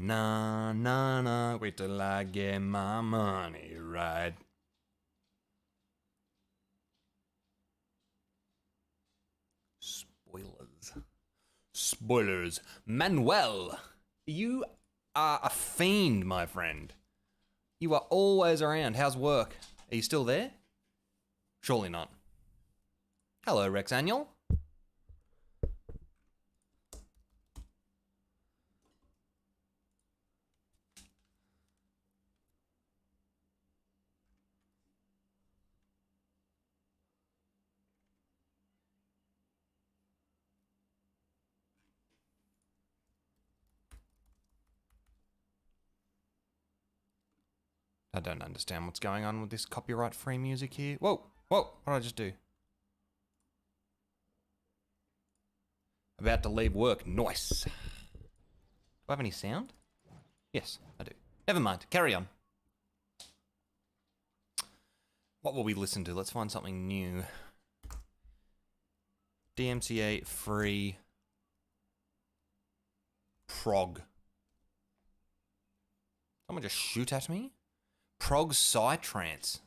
Na na na, wait till I get my money right. Spoilers. Manuel, you are a fiend, my friend. You are always around. How's work? Are you still there? Surely not. Hello, Rex Annual. I don't understand what's going on with this copyright-free music here. Whoa, whoa, what did I just do? About to leave work, nice. Do I have any sound? Yes, I do. Never mind, carry on. What will we listen to? Let's find something new. DMCA free prog. Someone just shoot at me? Prog Psytrance.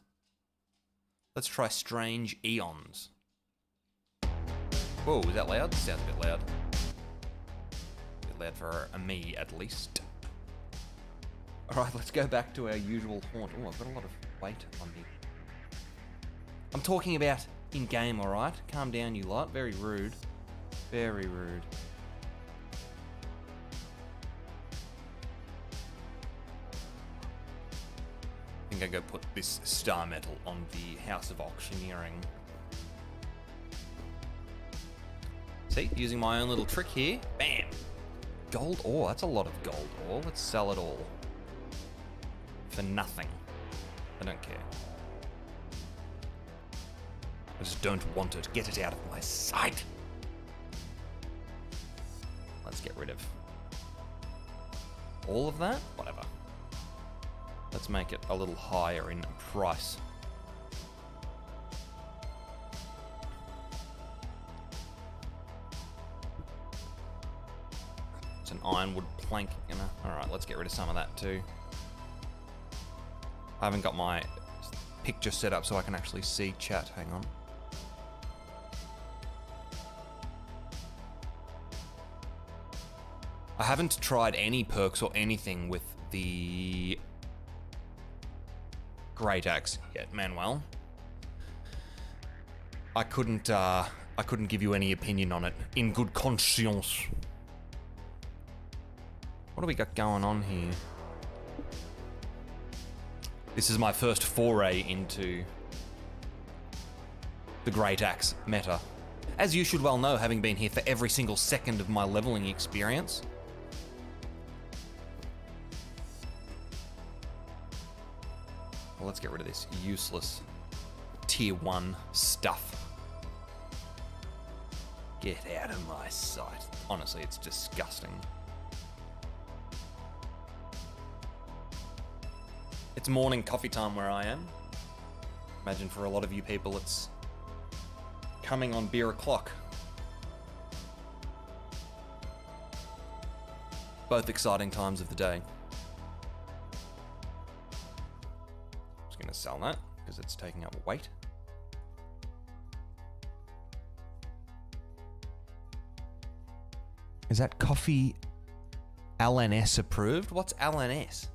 Let's try Strange Eons. Whoa, is that loud? Sounds a bit loud. A bit loud for me, at least. Alright, let's go back to our usual haunt. Oh, I've got a lot of weight on me. I'm talking about in-game, alright? Calm down, you lot. Very rude. Very rude. I think I go put this star metal on the House of Auctioneering. See, using my own little trick here. Bam! Gold ore, that's a lot of gold ore. Let's sell it all. For nothing. I don't care. I just don't want it. Get it out of my sight. Let's get rid of all of that. Whatever. Let's make it a little higher in price. It's an ironwood plank. Alright, let's get rid of some of that too. I haven't got my picture set up so I can actually see chat. Hang on. I haven't tried any perks or anything with the Great Axe yet, Manuel. I couldn't give you any opinion on it in good conscience. What do we got going on here? This is my first foray into the Great Axe meta. As you should well know, having been here for every single second of my leveling experience. Well, let's get rid of this useless tier 1 stuff. Get out of my sight. Honestly, it's disgusting. It's morning coffee time where I am. Imagine for a lot of you people it's coming on beer o'clock. Both exciting times of the day. Just gonna sell that because it's taking up weight. Is that coffee LNS approved? What's LNS?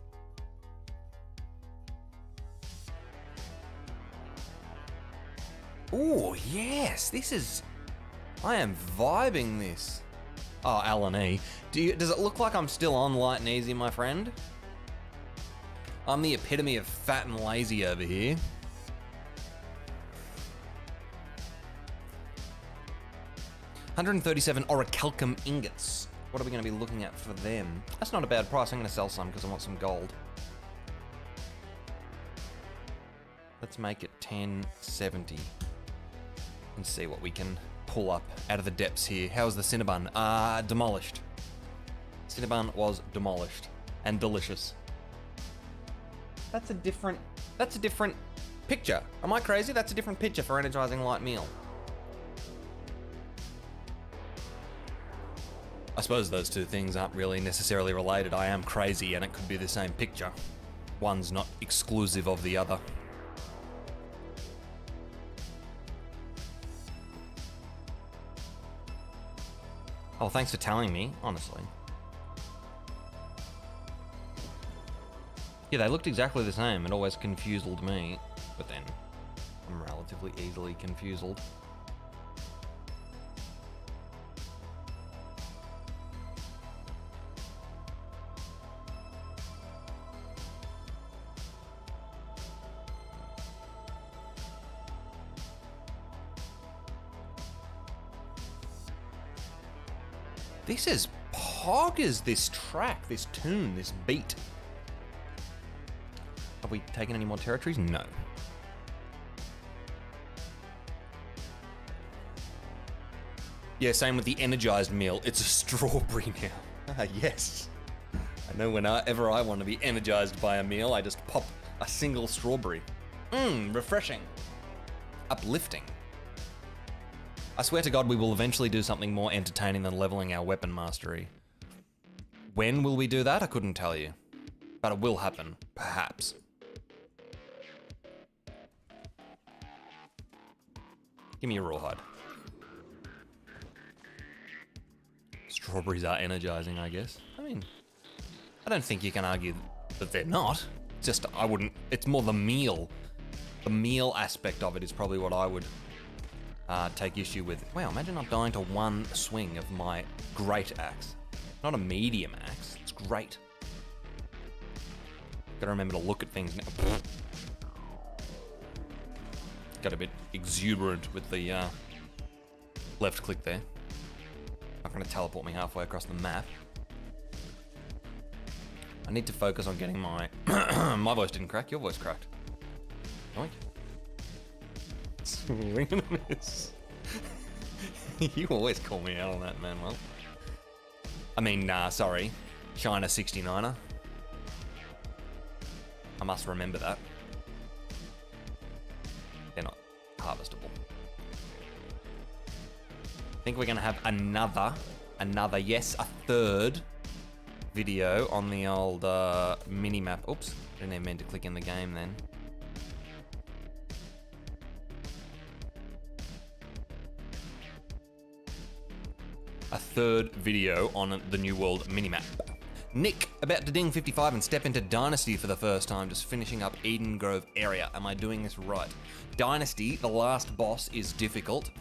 Oh, yes, this is... I am vibing this. Oh, L&E. Does it look like I'm still on light and easy, my friend? I'm the epitome of fat and lazy over here. $137 orichalcum ingots. What are we going to be looking at for them? That's not a bad price. I'm going to sell some because I want some gold. Let's make it 1070. And see what we can pull up out of the depths here. How's the Cinnabon? Demolished. Cinnabon was demolished. And delicious. That's a different picture. Am I crazy? That's a different picture for Energizing Light Meal. I suppose those two things aren't really necessarily related. I am crazy and it could be the same picture. One's not exclusive of the other. Oh, thanks for telling me, honestly. Yeah, they looked exactly the same. It always confused me, but then I'm relatively easily confused. This is poggers, this track, this tune, this beat. Have we taken any more territories? No. Yeah, same with the energized meal. It's a strawberry now. Yes. I know whenever I want to be energized by a meal, I just pop a single strawberry. Refreshing. Uplifting. I swear to God, we will eventually do something more entertaining than leveling our weapon mastery. When will we do that? I couldn't tell you. But it will happen. Perhaps. Give me a rawhide. Strawberries are energizing, I guess. I mean, I don't think you can argue that they're not. Just, I wouldn't, it's more the meal. The meal aspect of it is probably what I would take issue with. Wow, imagine not dying to one swing of my great axe. Not a medium axe, it's great. Gotta remember to look at things now. Got a bit exuberant with the left click there. Not gonna teleport me halfway across the map. I need to focus on getting my... my voice didn't crack, your voice cracked. Yoink. Swing and a miss. You always call me out on that, Manuel. I mean, sorry. China 69er. I must remember that. They're not harvestable. I think we're gonna have another, yes, a third video on the old mini-map. Oops, didn't even mean to click in the game then. A third video on the New World minimap. Nick, about to ding 55 and step into Dynasty for the first time, just finishing up Eden Grove area. Am I doing this right? Dynasty, the last boss is difficult.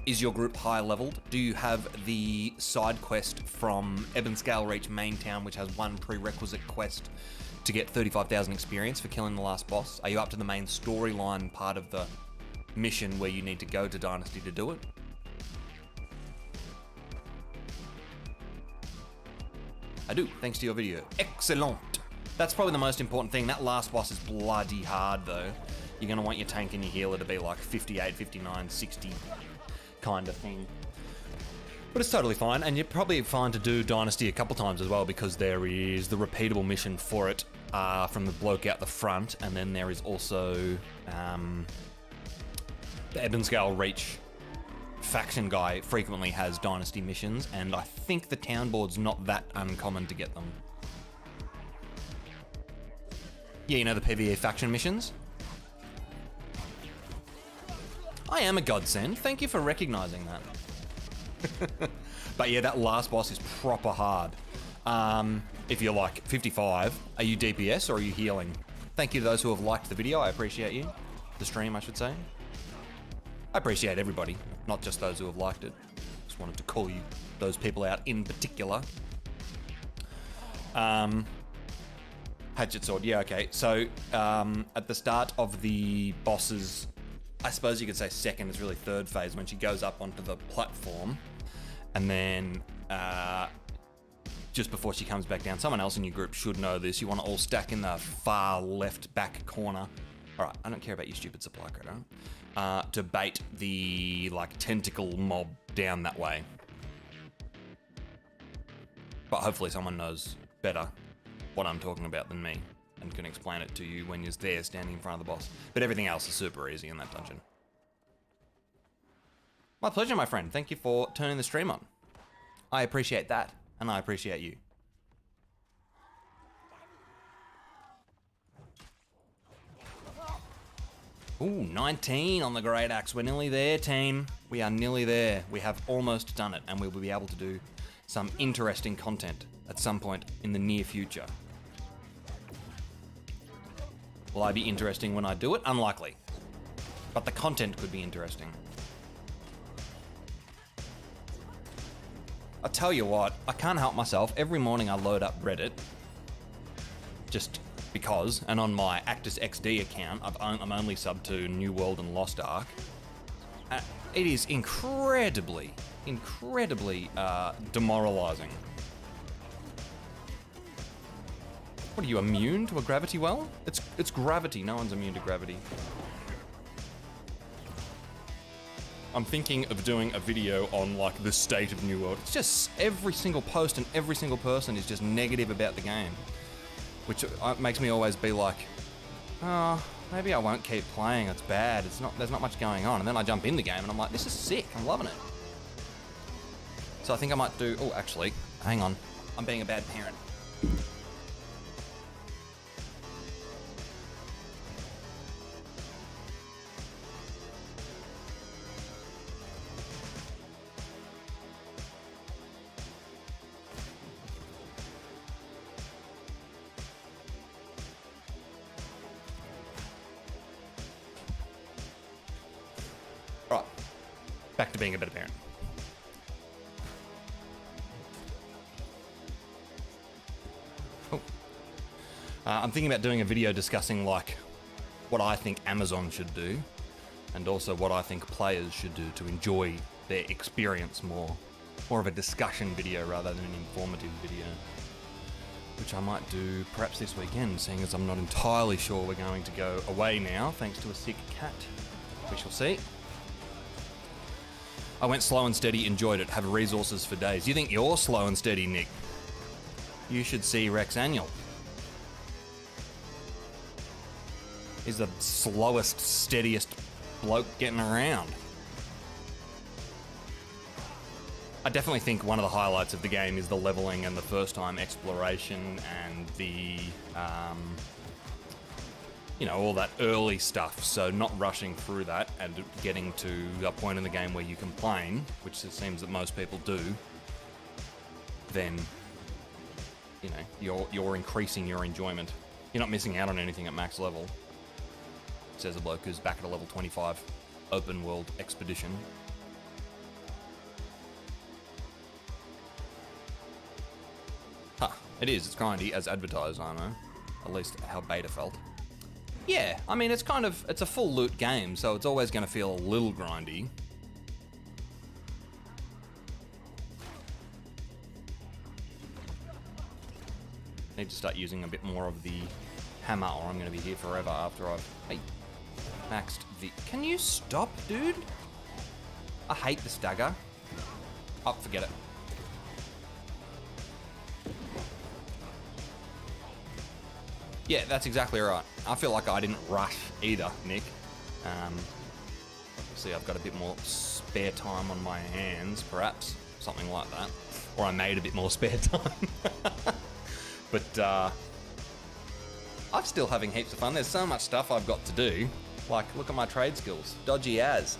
Is your group high leveled? Do you have the side quest from Ebonscale Reach main town, which has one prerequisite quest to get 35,000 experience for killing the last boss? Are you up to the main storyline part of the mission where you need to go to Dynasty to do it? I do, thanks to your video. Excellent. That's probably the most important thing. That last boss is bloody hard though. You're gonna want your tank and your healer to be like 58, 59, 60 kind of thing. But it's totally fine, and you're probably fine to do Dynasty a couple times as well, because there is the repeatable mission for it from the bloke out the front, and then there is also the Ebonscale Reach faction guy frequently has Dynasty missions, and I think the town board's not that uncommon to get them. Yeah, you know the PvE faction missions? I am a godsend. Thank you for recognizing that. But yeah, that last boss is proper hard. If you're like 55, are you DPS or are you healing? Thank you to those who have liked the video. I appreciate you. The stream, I should say. I appreciate everybody, not just those who have liked it. Just wanted to call you those people out in particular. Hatchet sword, yeah, okay. So at the start of the boss's, I suppose you could say second, it's really third phase, when she goes up onto the platform, and then just before she comes back down, someone else in your group should know this. You want to all stack in the far left back corner. All right, I don't care about your stupid supply credit. To bait the like tentacle mob down that way. But hopefully someone knows better what I'm talking about than me and can explain it to you when you're there standing in front of the boss. But everything else is super easy in that dungeon. My pleasure, my friend. Thank you for turning the stream on. I appreciate that, and I appreciate you. Ooh, 19 on the Great Axe. We're nearly there, team. We are nearly there. We have almost done it, and we will be able to do some interesting content at some point in the near future. Will I be interesting when I do it? Unlikely. But the content could be interesting. I'll tell you what, I can't help myself. Every morning I load up Reddit, just because, and on my Actus XD account, I'm only subbed to New World and Lost Ark. It is incredibly demoralizing. What are you, immune to a gravity well? It's gravity, no one's immune to gravity. I'm thinking of doing a video on like the state of New World. It's just every single post and every single person is just negative about the game, which makes me always be like, oh, maybe I won't keep playing. It's bad. There's not much going on. And then I jump in the game and I'm like, this is sick. I'm loving it. So I think I might do. Oh, actually, hang on. I'm being a bad parent. Right, back to being a better parent. Oh. I'm thinking about doing a video discussing like what I think Amazon should do, and also what I think players should do to enjoy their experience more. More of a discussion video rather than an informative video, which I might do perhaps this weekend, seeing as I'm not entirely sure we're going to go away now, thanks to a sick cat. We shall see. I went slow and steady, enjoyed it, have resources for days. You think you're slow and steady, Nick? You should see Rex Annual. He's the slowest, steadiest bloke getting around. I definitely think one of the highlights of the game is the leveling and the first time exploration and the, you know, all that early stuff. So not rushing through that and getting to a point in the game where you complain, which it seems that most people do, then, you know, you're increasing your enjoyment. You're not missing out on anything at max level, says a bloke who's back at a level 25 open world expedition. Huh, it is, it's grindy as advertised, I know. At least how beta felt. Yeah, I mean, it's a full loot game, so it's always going to feel a little grindy. Need to start using a bit more of the hammer, or I'm going to be here forever after I've, hey, maxed the... Can you stop, dude? I hate the stagger. Oh, forget it. Yeah, that's exactly right. I feel like I didn't rush either, Nick. See, I've got a bit more spare time on my hands, perhaps. Something like that. Or I made a bit more spare time. But, I'm still having heaps of fun. There's so much stuff I've got to do. Like, look at my trade skills. Dodgy as.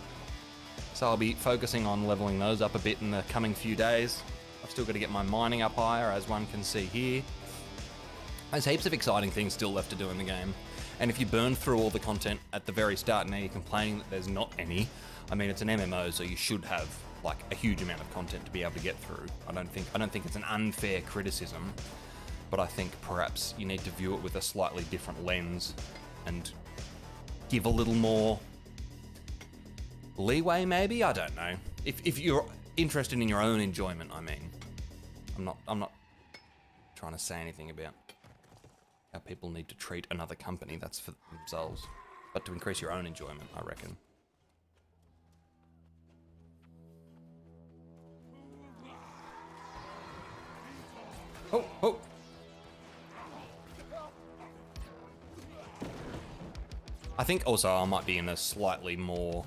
So I'll be focusing on leveling those up a bit in the coming few days. I've still got to get my mining up higher, as one can see here. There's heaps of exciting things still left to do in the game. And if you burn through all the content at the very start, now you're complaining that there's not any. I mean, it's an MMO, so you should have like a huge amount of content to be able to get through. I don't think it's an unfair criticism, but I think perhaps you need to view it with a slightly different lens and give a little more leeway, maybe? I don't know. If you're interested in your own enjoyment, I mean. I'm not trying to say anything about how people need to treat another company. That's for themselves. But to increase your own enjoyment, I reckon. Oh, oh. I think also I might be in a slightly more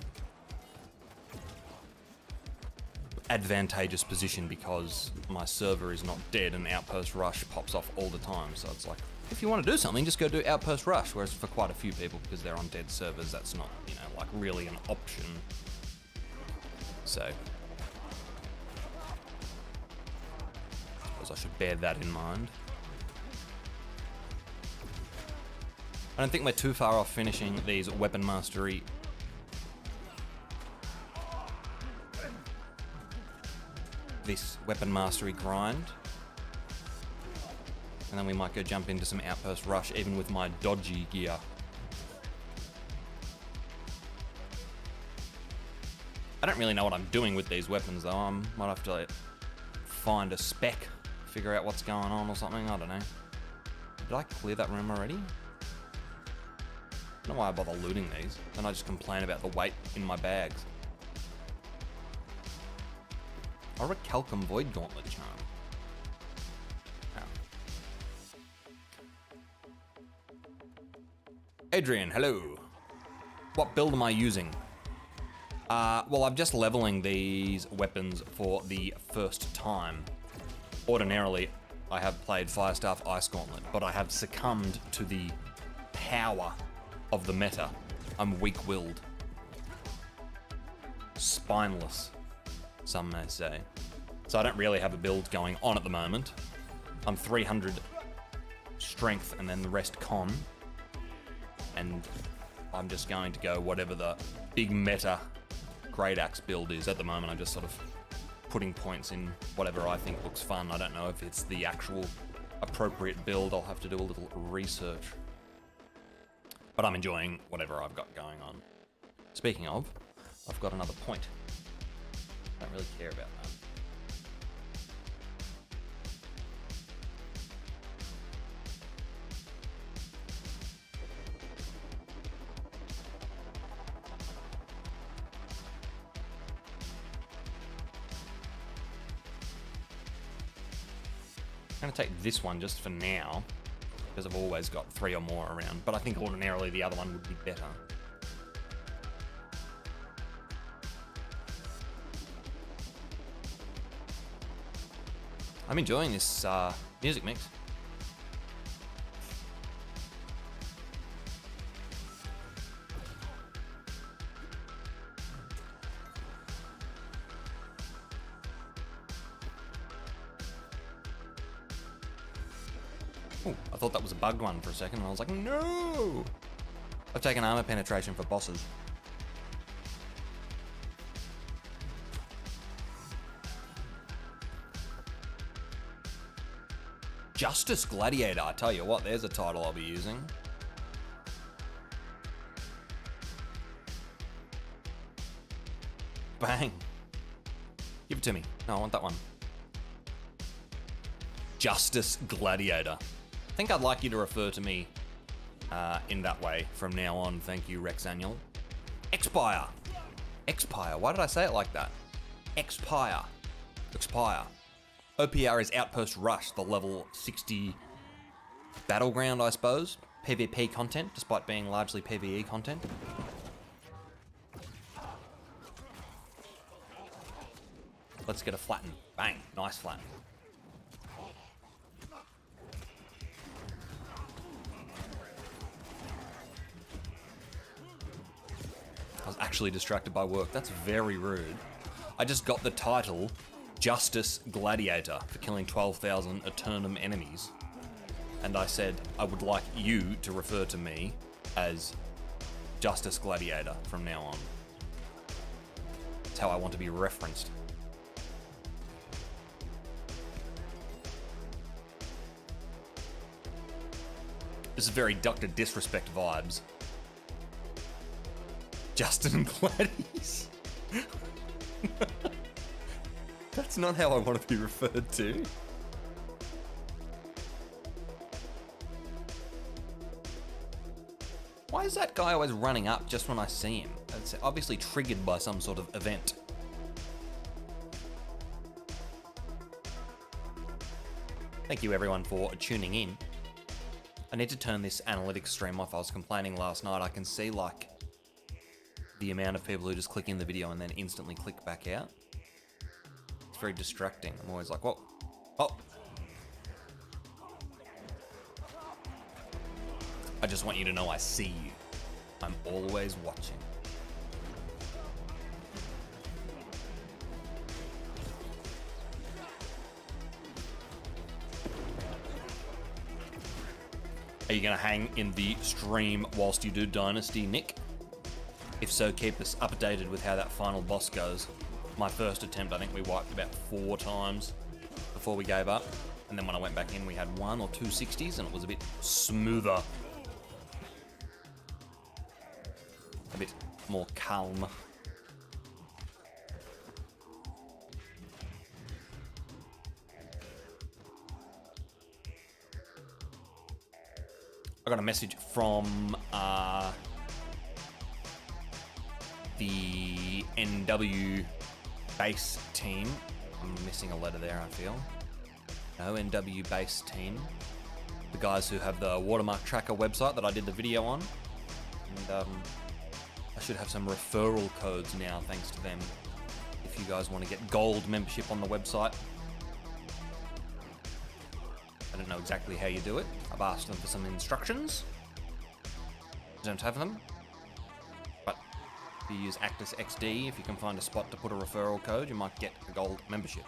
advantageous position because my server is not dead and Outpost Rush pops off all the time. So it's like, if you want to do something, just go do Outpost Rush. Whereas for quite a few people, because they're on dead servers, that's not, you know, like really an option. So I suppose I should bear that in mind. I don't think we're too far off finishing these weapon mastery. This weapon mastery grind. And then we might go jump into some Outpost Rush, even with my dodgy gear. I don't really know what I'm doing with these weapons though. I might have to like, find a spec, figure out what's going on or something, I don't know. Did I clear that room already? I don't know why I bother looting these. Then I just complain about the weight in my bags. Orichalcum Void Gauntlet charm. Oh. Adrian, hello. What build am I using? Well, I'm just leveling these weapons for the first time. Ordinarily, I have played Firestaff Ice Gauntlet, but I have succumbed to the power of the meta. I'm weak-willed. Spineless, some may say. So I don't really have a build going on at the moment. I'm 300 strength and then the rest con. And I'm just going to go whatever the big meta Great Axe build is. At the moment, I'm just sort of putting points in whatever I think looks fun. I don't know if it's the actual appropriate build. I'll have to do a little research. But I'm enjoying whatever I've got going on. Speaking of, I've got another point. I don't really care about that. I'm going to take this one just for now, because I've always got 3 or more around, but I think ordinarily the other one would be better. I'm enjoying this music mix. Ooh, I thought that was a bugged one for a second, and I was like, no! I've taken armor penetration for bosses. Justice Gladiator, I tell you what, there's a title I'll be using. Bang. Give it to me. No, I want that one. Justice Gladiator. I think I'd like you to refer to me in that way from now on. Thank you, Rex Annual. Expire. Expire. Why did I say it like that? Expire. Expire. OPR is Outpost Rush, the level 60 battleground, I suppose. PvP content, despite being largely PvE content. Let's get a flatten. Bang. Nice flatten. I was actually distracted by work. That's very rude. I just got the title Justice Gladiator for killing 12,000 Eternum enemies. And I said I would like you to refer to me as Justice Gladiator from now on. That's how I want to be referenced. This is very Dr. Disrespect vibes. Justin Gladys. That's not how I want to be referred to. Why is that guy always running up just when I see him? It's obviously triggered by some sort of event. Thank you everyone for tuning in. I need to turn this analytics stream off. I was complaining last night. I can see like the amount of people who just click in the video and then instantly click back out. It's very distracting. I'm always like, whoa. Oh. I just want you to know I see you. I'm always watching. Are you going to hang in the stream whilst you do Dynasty, Nick? If so, keep us updated with how that final boss goes. My first attempt, I think we wiped about 4 times before we gave up. And then when I went back in, we had 1 or 2 60s and it was a bit smoother. A bit more calm. I got a message from the NW base team. I'm missing a letter there, I feel. No, NW base team. The guys who have the watermark tracker website that I did the video on. And I should have some referral codes now, thanks to them. If you guys want to get gold membership on the website. I don't know exactly how you do it. I've asked them for some instructions. I don't have them. But if you use Actus XD, if you can find a spot to put a referral code, you might get a gold membership.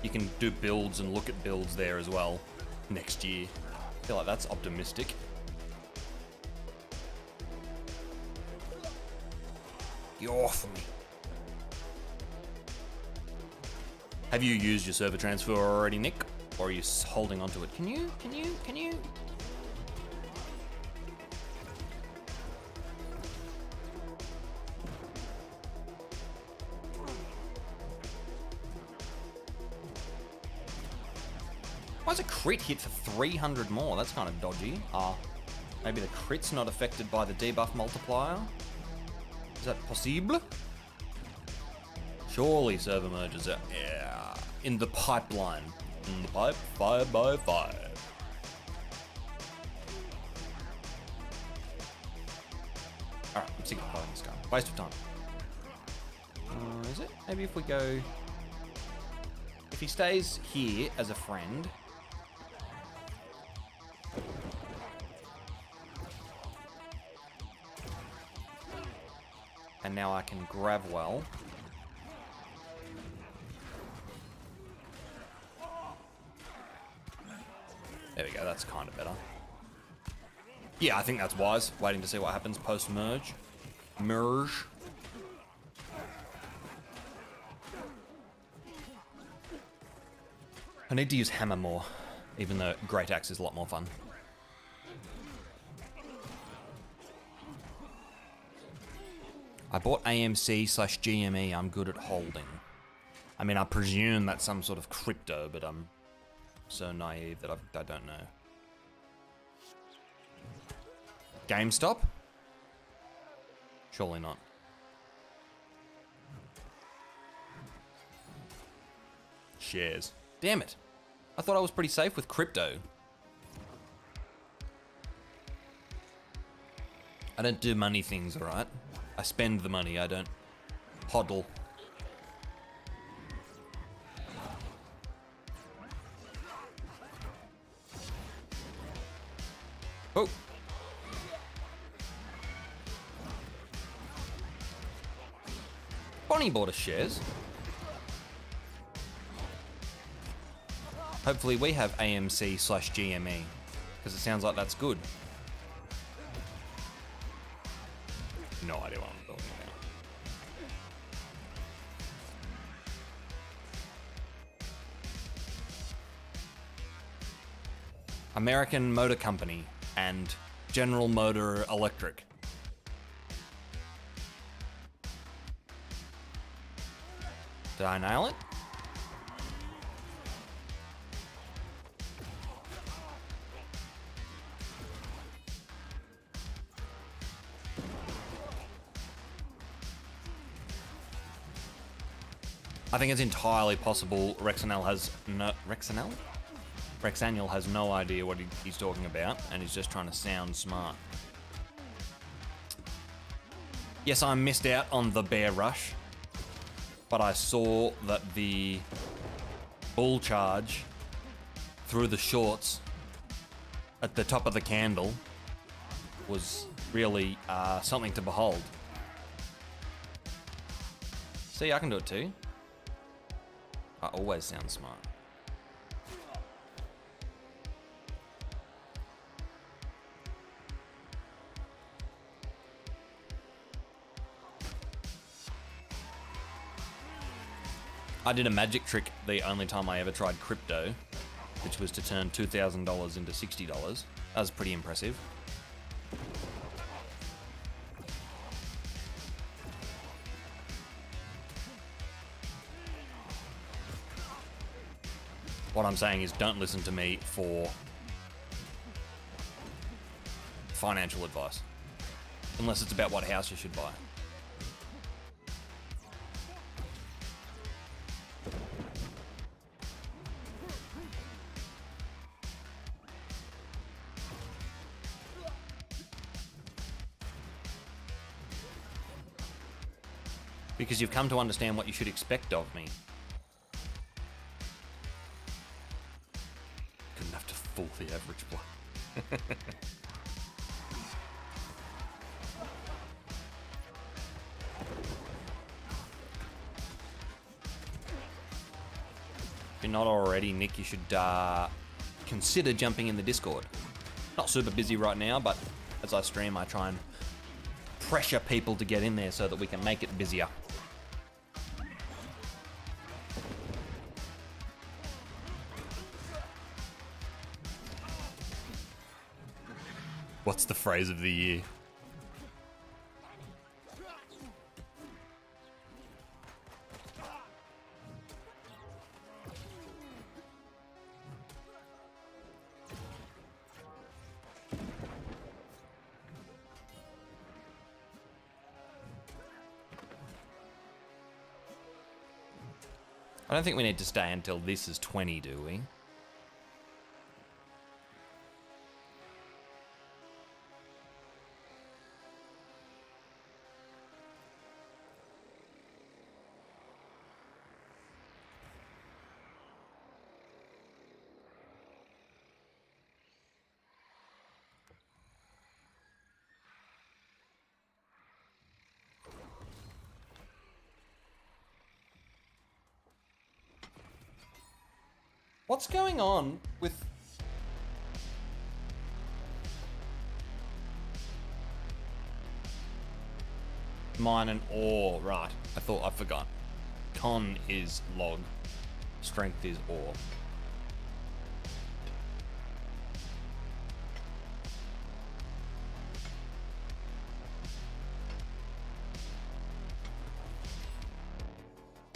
You can do builds and look at builds there as well next year. I feel like that's optimistic. Get off me. Have you used your server transfer already, Nick? Or are you holding onto it? Can you? Why is a crit hit for 300 more? That's kind of dodgy. Maybe the crit's not affected by the debuff multiplier? Is that possible? Surely server merges are in the pipeline. In the pipe, 5 by 5. Alright, I'm sick of playing this guy. Waste of time. Is it? Maybe if we go... If he stays here as a friend... And now I can grab well. There we go, that's kind of better. Yeah, I think that's wise. Waiting to see what happens post-merge. Merge. I need to use hammer more, even though Great Axe is a lot more fun. I bought AMC/GME. I'm good at holding. I mean, I presume that's some sort of crypto, but I'm so naive that I don't know. GameStop? Surely not. Shares. Damn it. I thought I was pretty safe with crypto. I don't do money things, alright? I spend the money, I don't hodl. Oh! Bonnie bought us shares. Hopefully we have AMC/GME, because it sounds like that's good. No idea what I'm talking about. American Motor Company and General Motor Electric. Did I nail it? I think it's entirely possible Rexanel has no... Rexanel? Rexaniel has no idea what he's talking about, and he's just trying to sound smart. Yes, I missed out on the bear rush, but I saw that the bull charge through the shorts at the top of the candle was really something to behold. See, I can do it too. I always sound smart. I did a magic trick the only time I ever tried crypto, which was to turn $2,000 into $60. That was pretty impressive. What I'm saying is don't listen to me for financial advice, unless it's about what house you should buy. Because you've come to understand what you should expect of me. Good enough to fool the average player. If you're not already, Nick, you should consider jumping in the Discord. Not super busy right now, but as I stream, I try and pressure people to get in there so that we can make it busier. What's the phrase of the year? I don't think we need to stay until this is 20, do we? What's going on with... Mine and ore, right. I thought I forgot. Con is log. Strength is ore.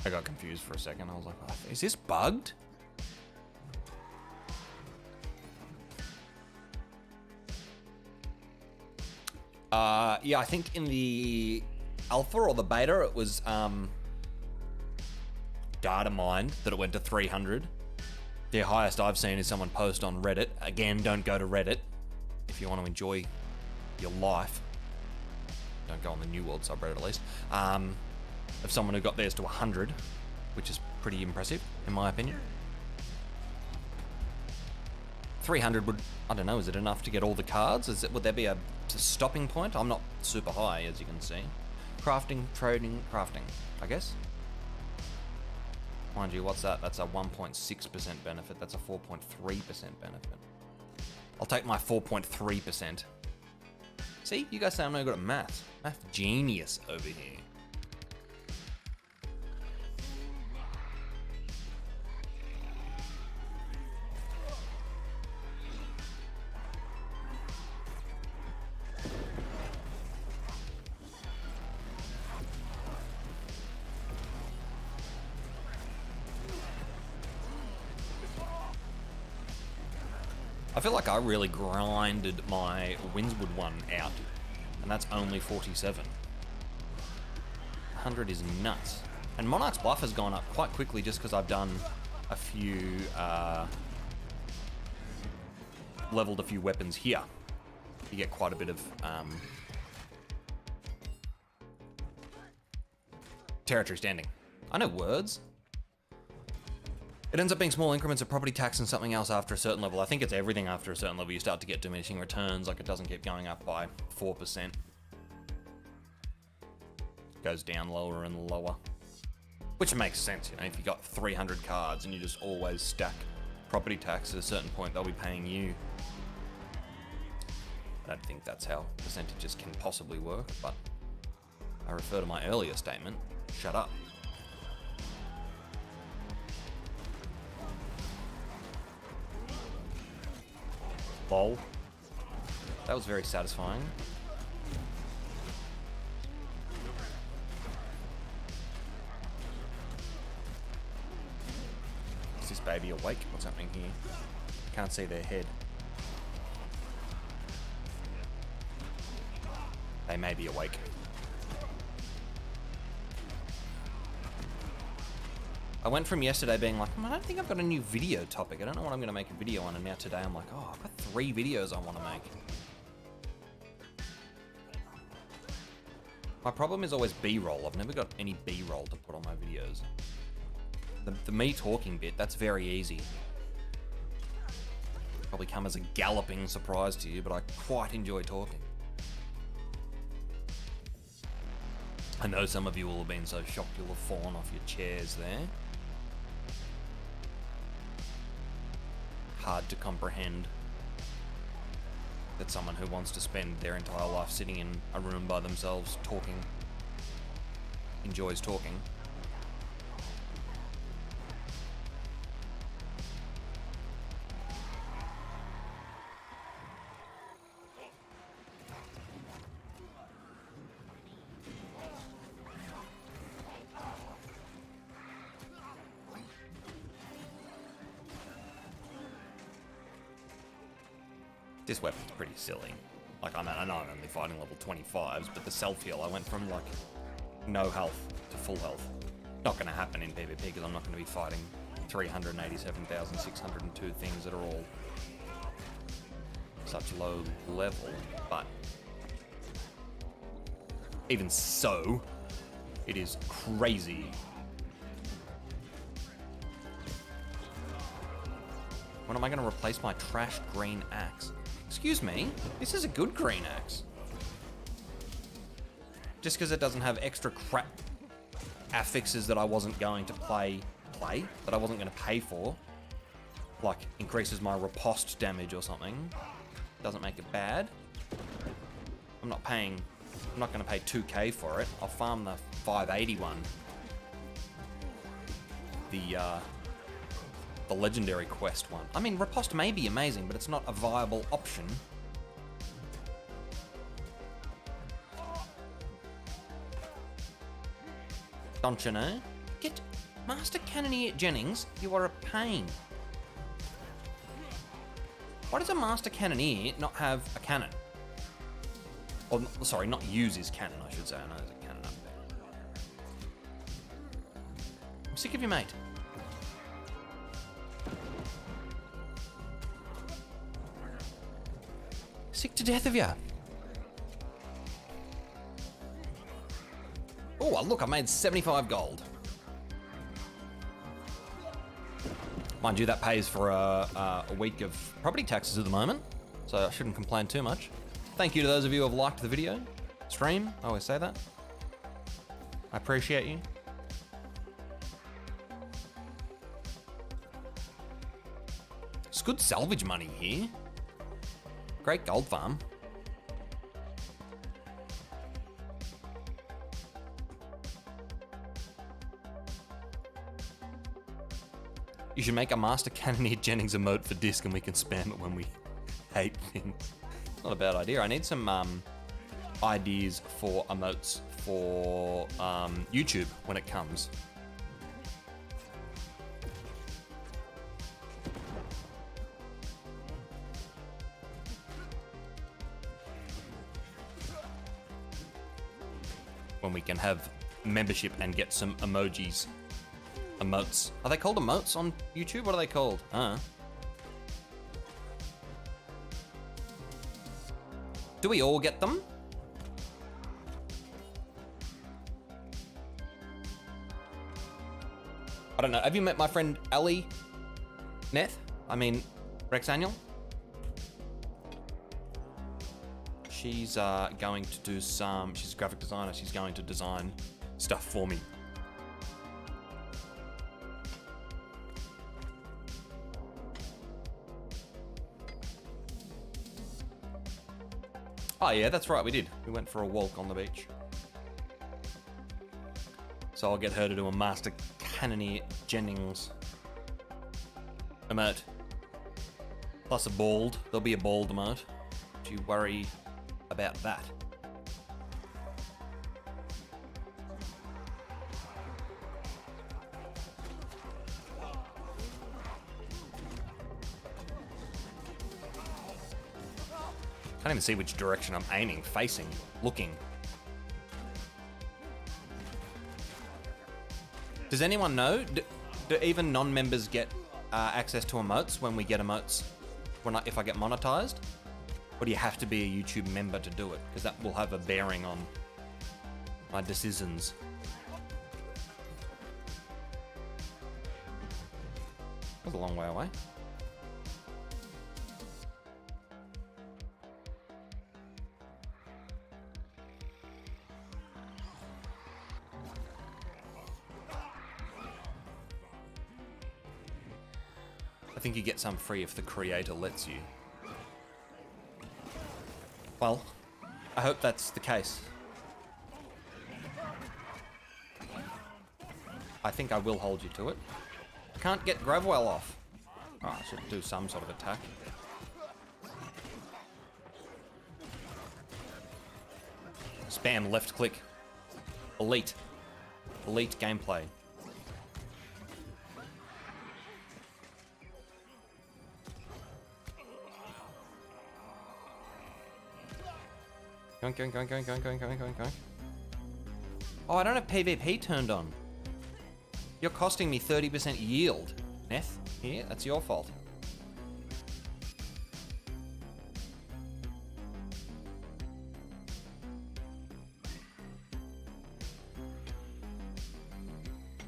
I got confused for a second. I was like, oh, is this bugged? Yeah, I think in the alpha or the beta, it was data mined that it went to 300. The highest I've seen is someone post on Reddit. Again, don't go to Reddit if you want to enjoy your life. Don't go on the New World subreddit at least. Of someone who got theirs to 100, which is pretty impressive in my opinion. 300 would, I don't know, is it enough to get all the cards? Would there be a stopping point? I'm not super high, as you can see. Crafting, trading, crafting, I guess. Mind you, what's that? That's a 1.6% benefit. That's a 4.3% benefit. I'll take my 4.3%. See, you guys say I'm no good at maths. Math genius over here. I feel like I really grinded my Windswood one out, and that's only 47. 100 is nuts. And Monarch's Bluff has gone up quite quickly just because I've done a few, leveled a few weapons here. You get quite a bit of territory standing. I know words. It ends up being small increments of property tax and something else after a certain level. I think it's everything after a certain level. You start to get diminishing returns, like it doesn't keep going up by 4%. It goes down lower and lower. Which makes sense, you know, if you got 300 cards and you just always stack property tax, at a certain point they'll be paying you. I don't think that's how percentages can possibly work, but I refer to my earlier statement. Shut up. Lol. That was very satisfying. Is this baby awake? What's happening here? Can't see their head. They may be awake. I went from yesterday being like, I don't think I've got a new video topic. I don't know what I'm going to make a video on. And now today I'm like, oh, I've got 3 videos I want to make. My problem is always B-roll. I've never got any B-roll to put on my videos. The me talking bit, that's very easy. Probably come as a galloping surprise to you, but I quite enjoy talking. I know some of you will have been so shocked you'll have fallen off your chairs there. Hard to comprehend that someone who wants to spend their entire life sitting in a room by themselves talking enjoys talking. This weapon's pretty silly. Like, I know I'm only fighting level 25s, but the self-heal, I went from, like, no health to full health. Not going to happen in PvP, because I'm not going to be fighting 387,602 things that are all such low level, but even so, it is crazy. When am I going to replace my trash green axe? Excuse me, this is a good green axe. Just because it doesn't have extra crap affixes that I wasn't going to that I wasn't going to pay for, like increases my riposte damage or something, doesn't make it bad. I'm not going to pay 2k for it. I'll farm the 581. The legendary quest one. I mean, riposte may be amazing, but it's not a viable option. Don't you know? Get Master Cannoneer Jennings, you are a pain. Why does a Master Cannoneer not have a cannon? Or, sorry, not use his cannon, I should say. I know there's a cannon up there. I'm sick of you, mate. Sick to death of you. Oh, look, I made 75 gold. Mind you, that pays for a week of property taxes at the moment, so I shouldn't complain too much. Thank you to those of you who have liked the video. Stream, I always say that. I appreciate you. It's good salvage money here. Great gold farm. You should make a Master Cannoneer Jennings emote for disc and we can spam it when we hate things. Not a bad idea. I need some ideas for emotes for YouTube when it comes. When we can have membership and get some emojis. Emotes. Are they called emotes on YouTube? What are they called? Do we all get them? I don't know. Have you met my friend Ali Neth? I mean, Rex Annual? She's going to do some... She's a graphic designer. She's going to design stuff for me. Oh yeah, that's right, we did. We went for a walk on the beach. So I'll get her to do a Master Cannoneer Jennings emote. Plus a bald. There'll be a bald emote. Don't you worry about that. Can't even see which direction I'm aiming, facing, looking. Does anyone know? Do even non-members get access to emotes when we get emotes? If I get monetized? Or do you have to be a YouTube member to do it? Because that will have a bearing on my decisions. That was a long way away. I think you get some free if the creator lets you. Well, I hope that's the case. I think I will hold you to it. Can't get Gravwell off. Oh, I should do some sort of attack. Spam left click. Elite. Elite gameplay. Going. Oh, I don't have PvP turned on. You're costing me 30% yield. Neth, here, that's your fault.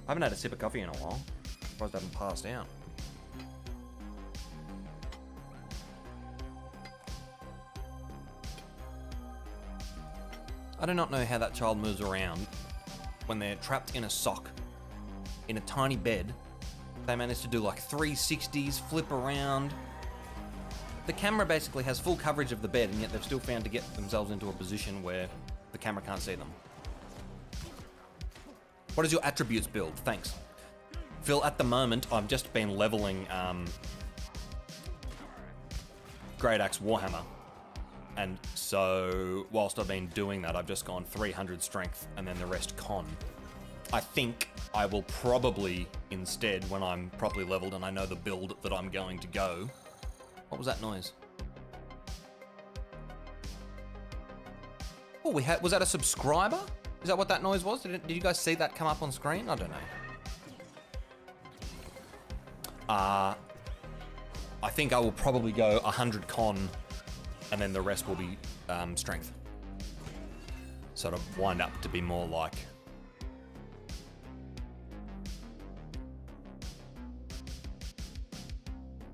I haven't had a sip of coffee in a while. Surprised I haven't passed out. I do not know how that child moves around when they're trapped in a sock, in a tiny bed. They manage to do like 360s, flip around. The camera basically has full coverage of the bed, and yet they've still found to get themselves into a position where the camera can't see them. What is your attributes build? Thanks. Phil, at the moment, I've just been leveling Great Axe Warhammer. And so, whilst I've been doing that, I've just gone 300 strength and then the rest con. I think I will probably, instead, when I'm properly leveled and I know the build that I'm going to go... What was that noise? Oh, was that a subscriber? Is that what that noise was? Did you guys see that come up on screen? I don't know. I think I will probably go 100 con and then the rest will be strength. Sort of wind up to be more like...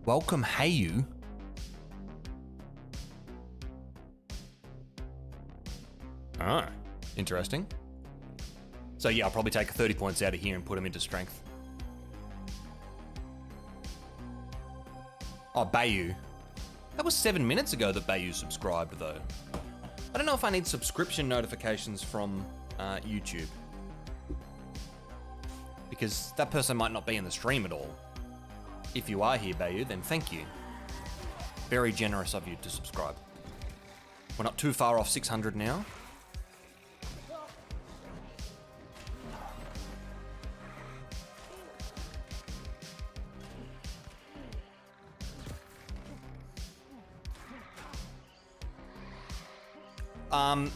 Welcome, hey you. Ah, interesting. So yeah, I'll probably take 30 points out of here and put them into strength. Oh, Bayou. That was 7 minutes ago that Bayou subscribed, though. I don't know if I need subscription notifications from YouTube. Because that person might not be in the stream at all. If you are here, Bayou, then thank you. Very generous of you to subscribe. We're not too far off 600 now.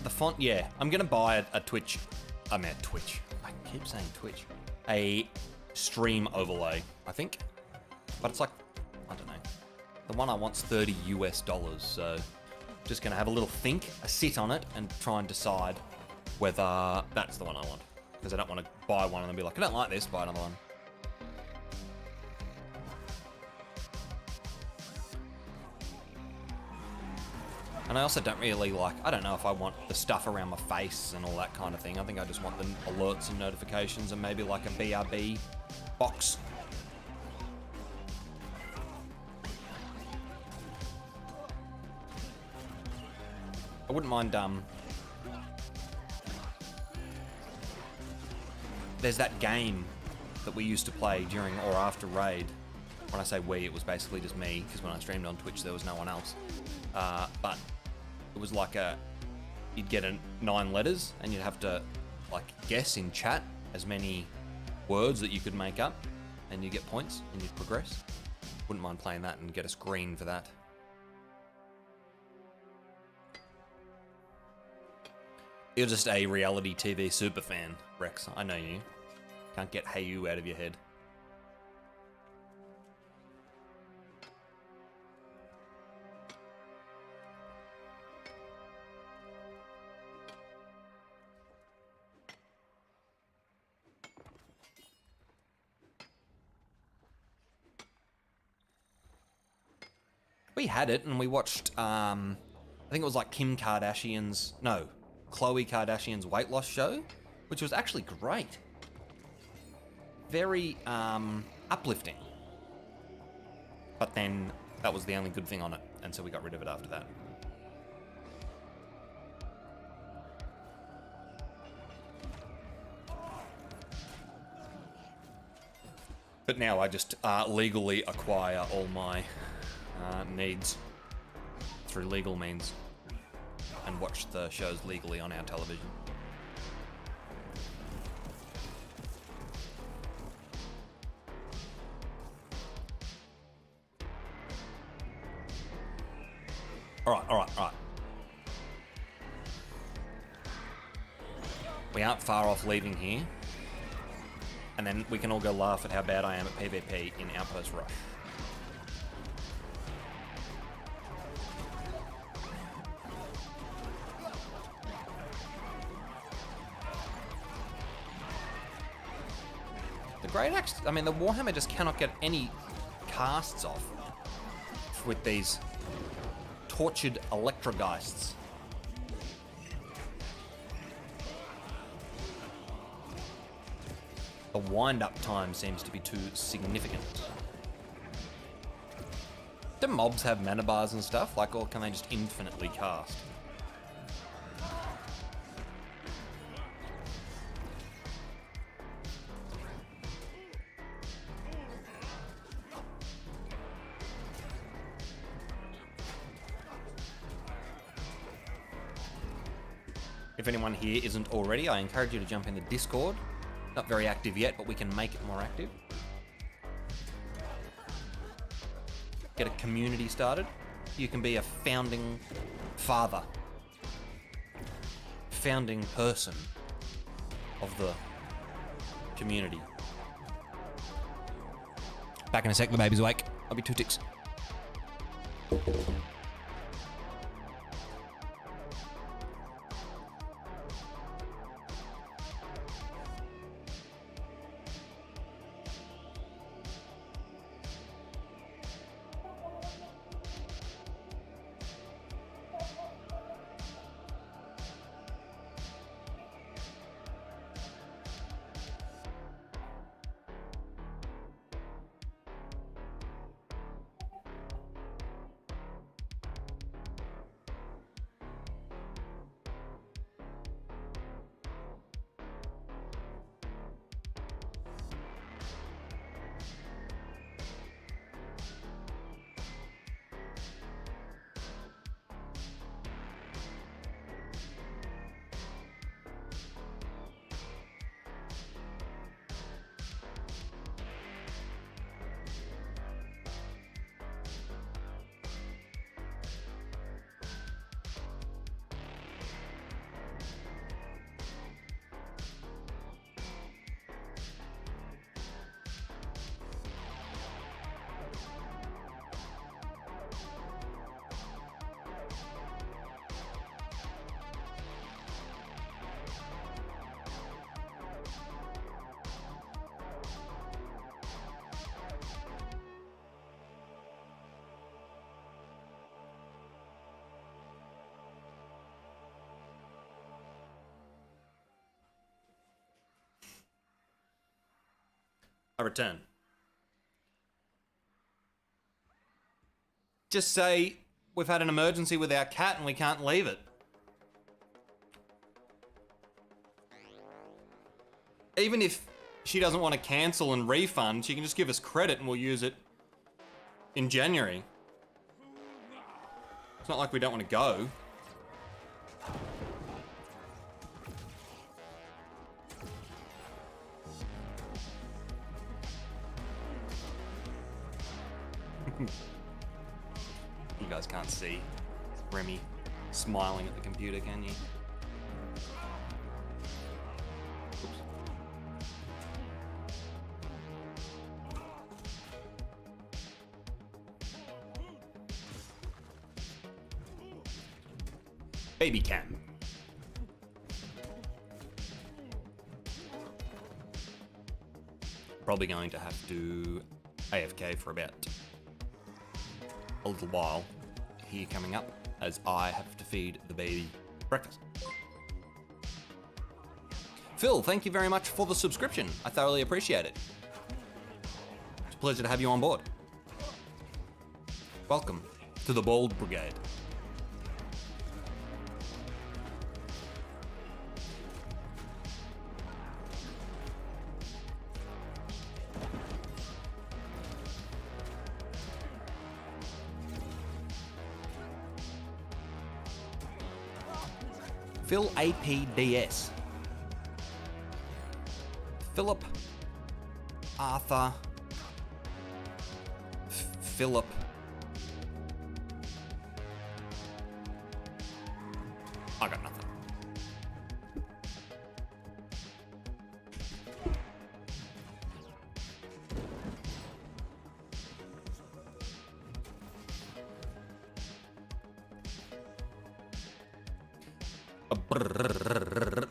The font, yeah. I'm gonna buy a Twitch. I mean, Twitch. I keep saying Twitch. A stream overlay, I think. But it's like, I don't know. The one I want's $30 US, so just gonna have a little think, a sit on it, and try and decide whether that's the one I want. Because I don't want to buy one and then be like, I don't like this, buy another one. And I also don't really like, I don't know if I want the stuff around my face and all that kind of thing. I think I just want the alerts and notifications and maybe like a BRB box. I wouldn't mind, there's that game that we used to play during or after raid. When I say we, it was basically just me, because when I streamed on Twitch there was no one else. But it was like you'd get 9 letters and you'd have to like guess in chat as many words that you could make up, and you get points and you'd progress. Wouldn't mind playing that and get a screen for that. You're just a reality TV super fan, Rex. I know you. Can't get "Hey You" out of your head. We had it and we watched, I think it was like Khloe Kardashian's weight loss show, which was actually great. Very uplifting. But then that was the only good thing on it, and so we got rid of it after that. But now I just legally acquire all my needs through legal means and watch the shows legally on our television. All right. We aren't far off leaving here, and then we can all go laugh at how bad I am at PvP in Outpost Rush. The Great Axe, I mean, the Warhammer just cannot get any casts off with these tortured Electrogeists. The wind-up time seems to be too significant. Do mobs have mana bars and stuff? Like, or can they just infinitely cast? If anyone here isn't already, I encourage you to jump in the Discord. Not very active yet, but we can make it more active. Get a community started. You can be a founding father, founding person of the community. Back in a sec, the baby's awake. I'll be 2 ticks. I return. Just say we've had an emergency with our cat and we can't leave it. Even if she doesn't want to cancel and refund, she can just give us credit and we'll use it in January. It's not like we don't want to go. You guys can't see Remy smiling at the computer, can you? Oops. Baby cam. Probably going to have to AFK for about a little while here coming up as I have to feed the baby breakfast. Phil, thank you very much for the subscription. I thoroughly appreciate it. It's a pleasure to have you on board. Welcome to the Bold Brigade. Phil APDS. Philip Arthur Philip I got nothing.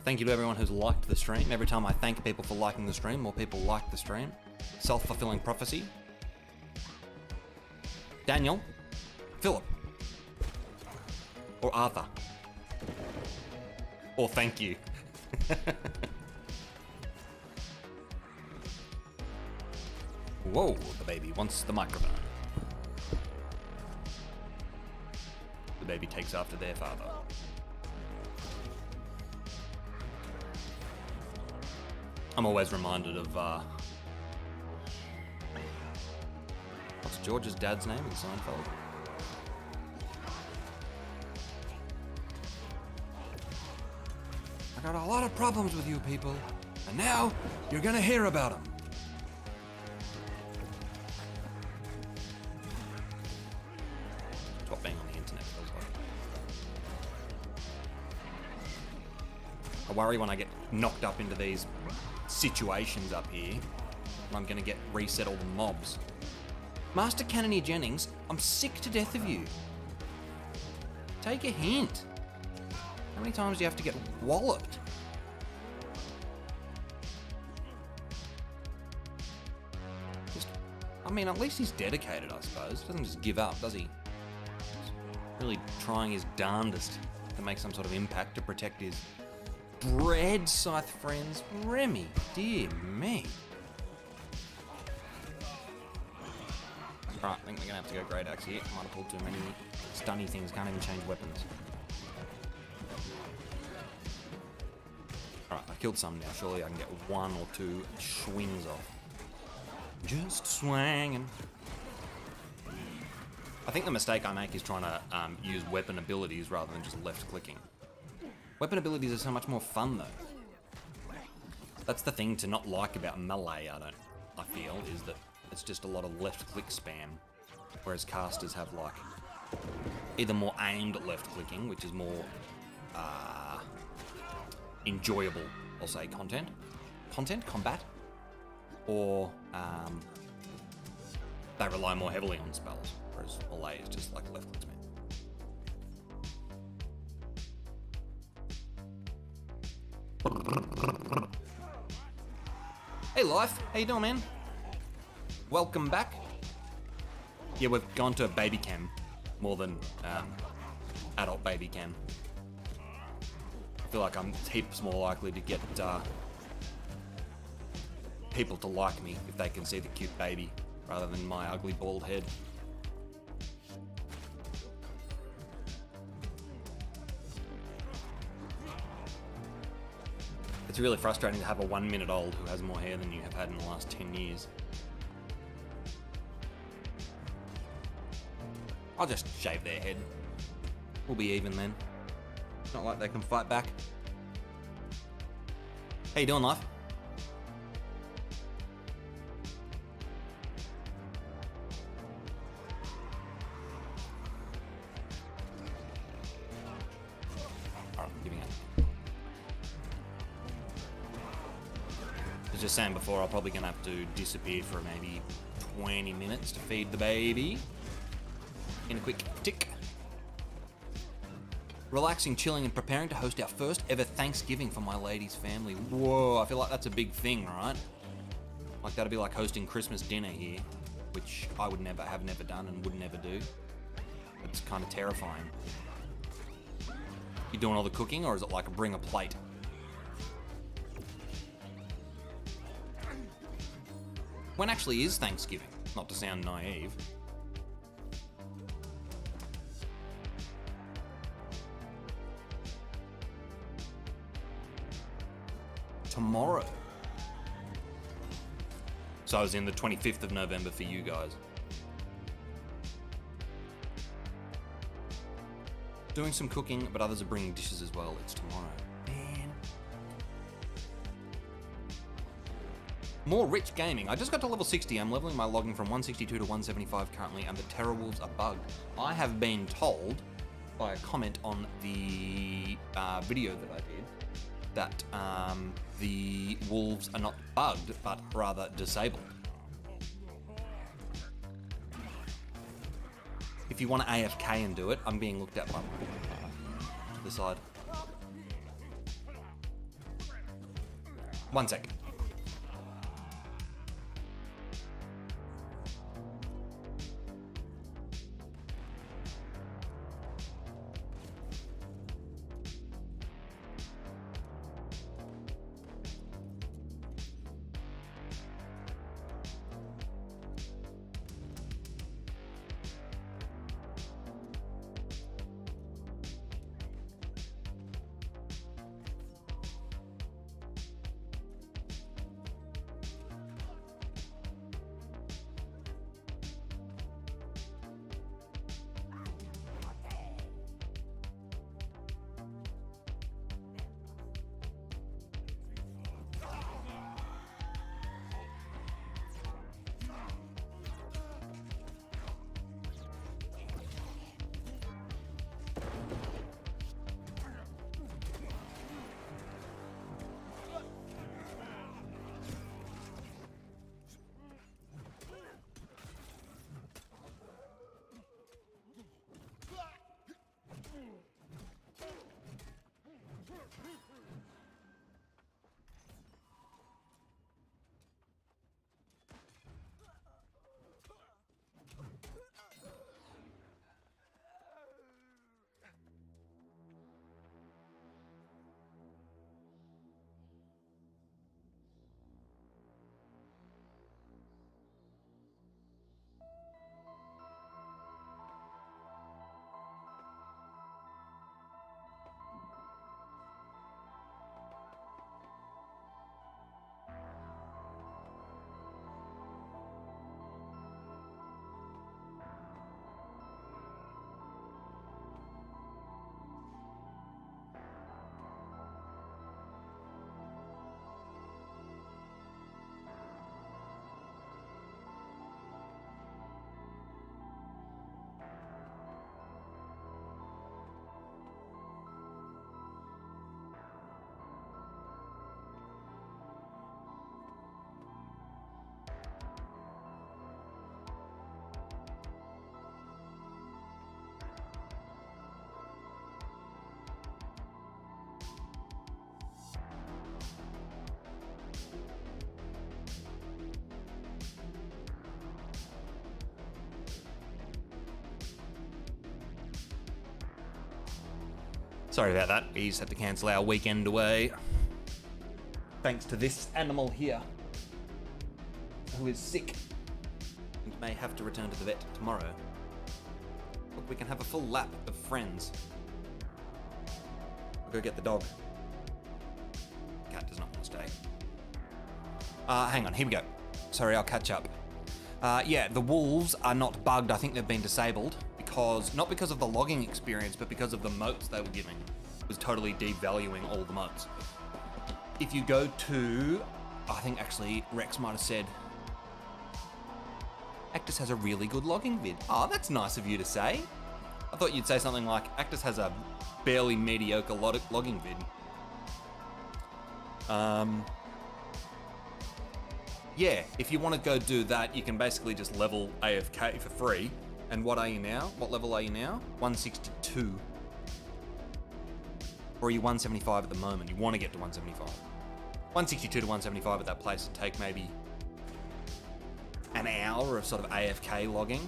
Thank you to everyone who's liked the stream. Every time I thank people for liking the stream, more people like the stream. Self-fulfilling prophecy. Daniel, Philip, or Arthur, or thank you. Whoa, the baby wants the microphone. The baby takes after their father. I'm always reminded of, what's George's dad's name in Seinfeld? I got a lot of problems with you people, and now you're gonna hear about them. Stop being on the internet, feels like. I worry when I get knocked up into these situations up here, I'm gonna get resettled mobs. Master Cannoneer Jennings, I'm sick to death of you. Take a hint. How many times do you have to get walloped? I mean, at least he's dedicated, I suppose. Doesn't just give up, does he? He's really trying his darndest to make some sort of impact to protect his bread scythe friends. Remy, dear me. Right, I think we're gonna have to go Great Axe here. Might have pulled too many stunny things, can't even change weapons. Alright, I killed some now. Surely I can get one or two swings off. Just swinging. I think the mistake I make is trying to use weapon abilities rather than just left clicking. Weapon abilities are so much more fun though. That's the thing to not like about melee, I feel, is that it's just a lot of left click spam. Whereas casters have like either more aimed at left clicking, which is more enjoyable, I'll say, combat, or they rely more heavily on spells, whereas melee is just like left click spam. Hey Life, how you doing, man? Welcome back. Yeah, we've gone to baby cam more than adult baby cam. I feel like I'm heaps more likely to get people to like me if they can see the cute baby rather than my ugly bald head. It's really frustrating to have a 1 minute old who has more hair than you have had in the last 10 years. I'll just shave their head. We'll be even then. It's not like they can fight back. How you doing, life? Alright, giving up. I was just saying before, I'm probably gonna have to disappear for maybe 20 minutes to feed the baby. In a quick tick. Relaxing, chilling, and preparing to host our first ever Thanksgiving for my lady's family. Whoa, I feel like that's a big thing, right? Like that'd be like hosting Christmas dinner here, which I would never done and would never do. It's kind of terrifying. You doing all the cooking, or is it like bring a plate? When actually is Thanksgiving? Not to sound naive. Tomorrow. So I was in the 25th of November for you guys. Doing some cooking, but others are bringing dishes as well. It's tomorrow. Man. More rich gaming. I just got to level 60. I'm leveling my logging from 162 to 175 currently, and the Terror Wolves are bugged. I have been told by a comment on the video that I did that the wolves are not bugged, but rather disabled. If you want to AFK and do it, I'm being looked at by to the side. 1 sec. Sorry about that. We just had to cancel our weekend away. Thanks to this animal here. who is sick and may have to return to the vet tomorrow. Look, we can have a full lap of friends. I'll go get the dog. Cat does not want to stay. Hang on, here we go. Sorry, I'll catch up. Yeah, the wolves are not bugged. I think they've been disabled not because of the logging experience, but because of the moats they were giving. It was totally devaluing all the moats. If you go to, I think actually Rex might have said, Actus has a really good logging vid. Oh, that's nice of you to say. I thought you'd say something like, Actus has a barely mediocre logging vid. Yeah, if you want to go do that, you can basically just level AFK for free. And what are you now? What level are you now? 162. Or are you 175 at the moment? You want to get to 175. 162 to 175 at that place would take maybe an hour of sort of AFK logging.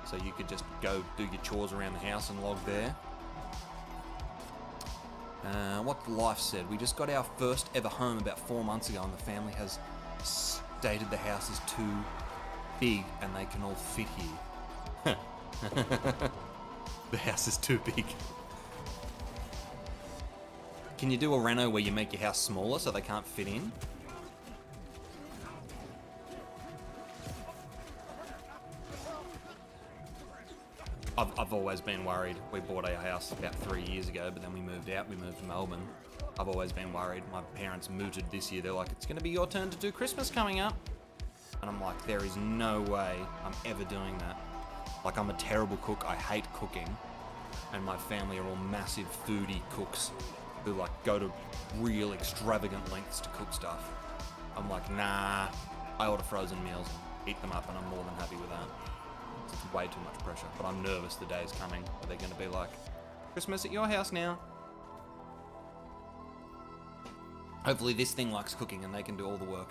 So you could just go do your chores around the house and log there. What Life said, we just got our first ever home about 4 months ago and the family has stated the house is too big and they can all fit here. The house is too big. Can you do a reno where you make your house smaller so they can't fit in? I've always been worried. We bought our house about 3 years ago, but then we moved out. We moved to Melbourne. I've always been worried. My parents mooted this year. They're like, it's going to be your turn to do Christmas coming up. And I'm like, there is no way I'm ever doing that. Like, I'm a terrible cook. I hate cooking. And my family are all massive foodie cooks who like go to real extravagant lengths to cook stuff. I'm like, nah. I order frozen meals and eat them up, and I'm more than happy with that. It's way too much pressure, but I'm nervous the day's coming where they're going to be like, Christmas at your house now. Hopefully this thing likes cooking and they can do all the work.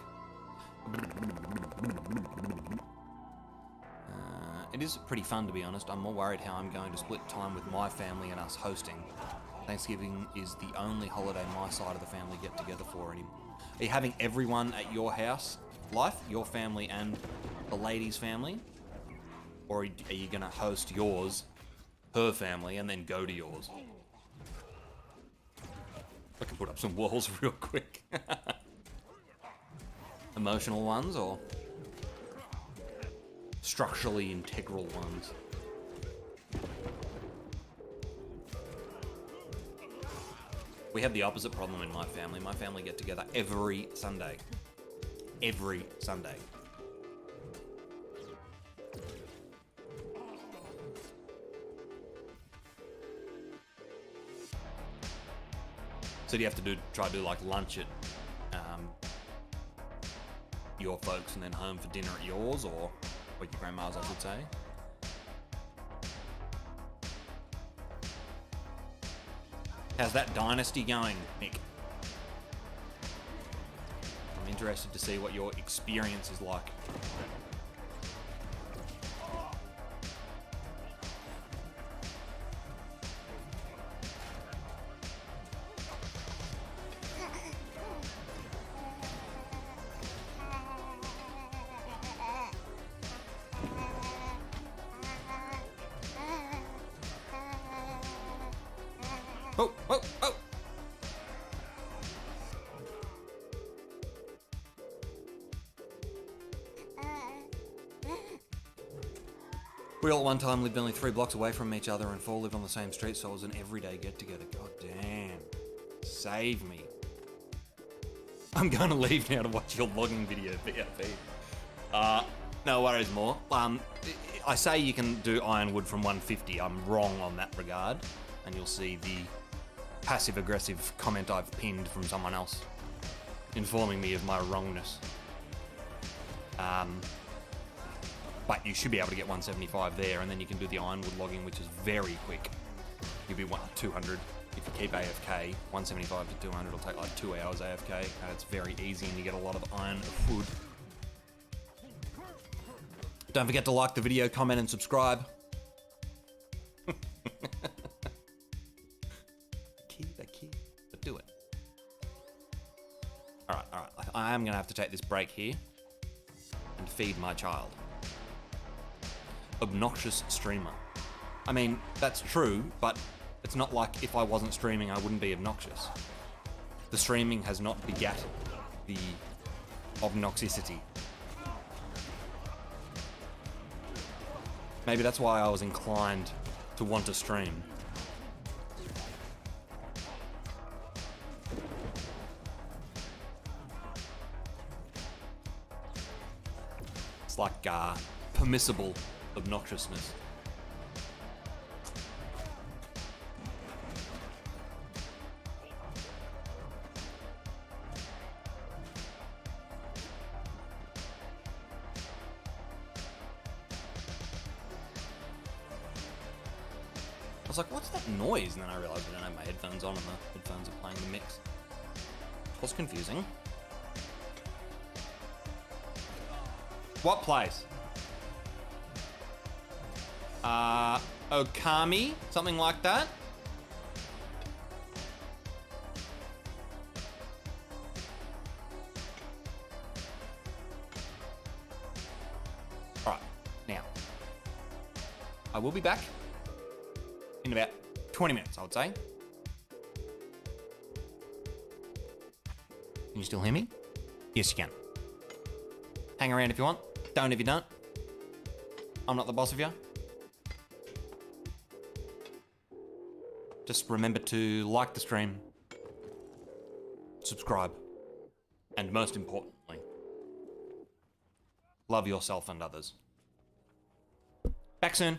It is pretty fun, to be honest. I'm more worried how I'm going to split time with my family and us hosting. Thanksgiving is the only holiday my side of the family get together for anymore. Are you having everyone at your house, Life, your family and the lady's family? Or are you going to host yours, her family, and then go to yours? I can put up some walls real quick. Emotional ones or structurally integral ones? We have the opposite problem in my family. My family get together every Sunday. Every Sunday. So do you have to try to do like lunch at your folks and then home for dinner at yours, or your grandma's, I should say? How's that dynasty going, Nick? I'm interested to see what your experience is like. Oh, oh, oh! We all at one time lived only 3 blocks away from each other and 4 lived on the same street, so it was an everyday get-together. God damn. Save me. I'm going to leave now to watch your logging video, BFB. No worries more. I say you can do ironwood from 150. I'm wrong on that regard. And you'll see the passive-aggressive comment I've pinned from someone else informing me of my wrongness. But you should be able to get 175 there, and then you can do the ironwood logging, which is very quick. You'll be 200 if you keep AFK. 175 to 200 will take like 2 hours AFK, and it's very easy, and you get a lot of ironwood. Don't forget to like the video, comment, and subscribe. The key, but do it. I am going to have to take this break here and feed my child. Obnoxious streamer. I mean, that's true, but it's not like if I wasn't streaming, I wouldn't be obnoxious. The streaming has not begat the obnoxicity. Maybe that's why I was inclined to want to stream. It's like permissible obnoxiousness. I was like, what's that noise? And then I realized I don't have my headphones on and the headphones are playing the mix. It was confusing. What place? Okami? Something like that? Alright, now. I will be back in about 20 minutes, I would say. Can you still hear me? Yes, you can. Hang around if you want. Don't if you don't. I'm not the boss of you. Just remember to like the stream, subscribe, and most importantly, love yourself and others. Back soon.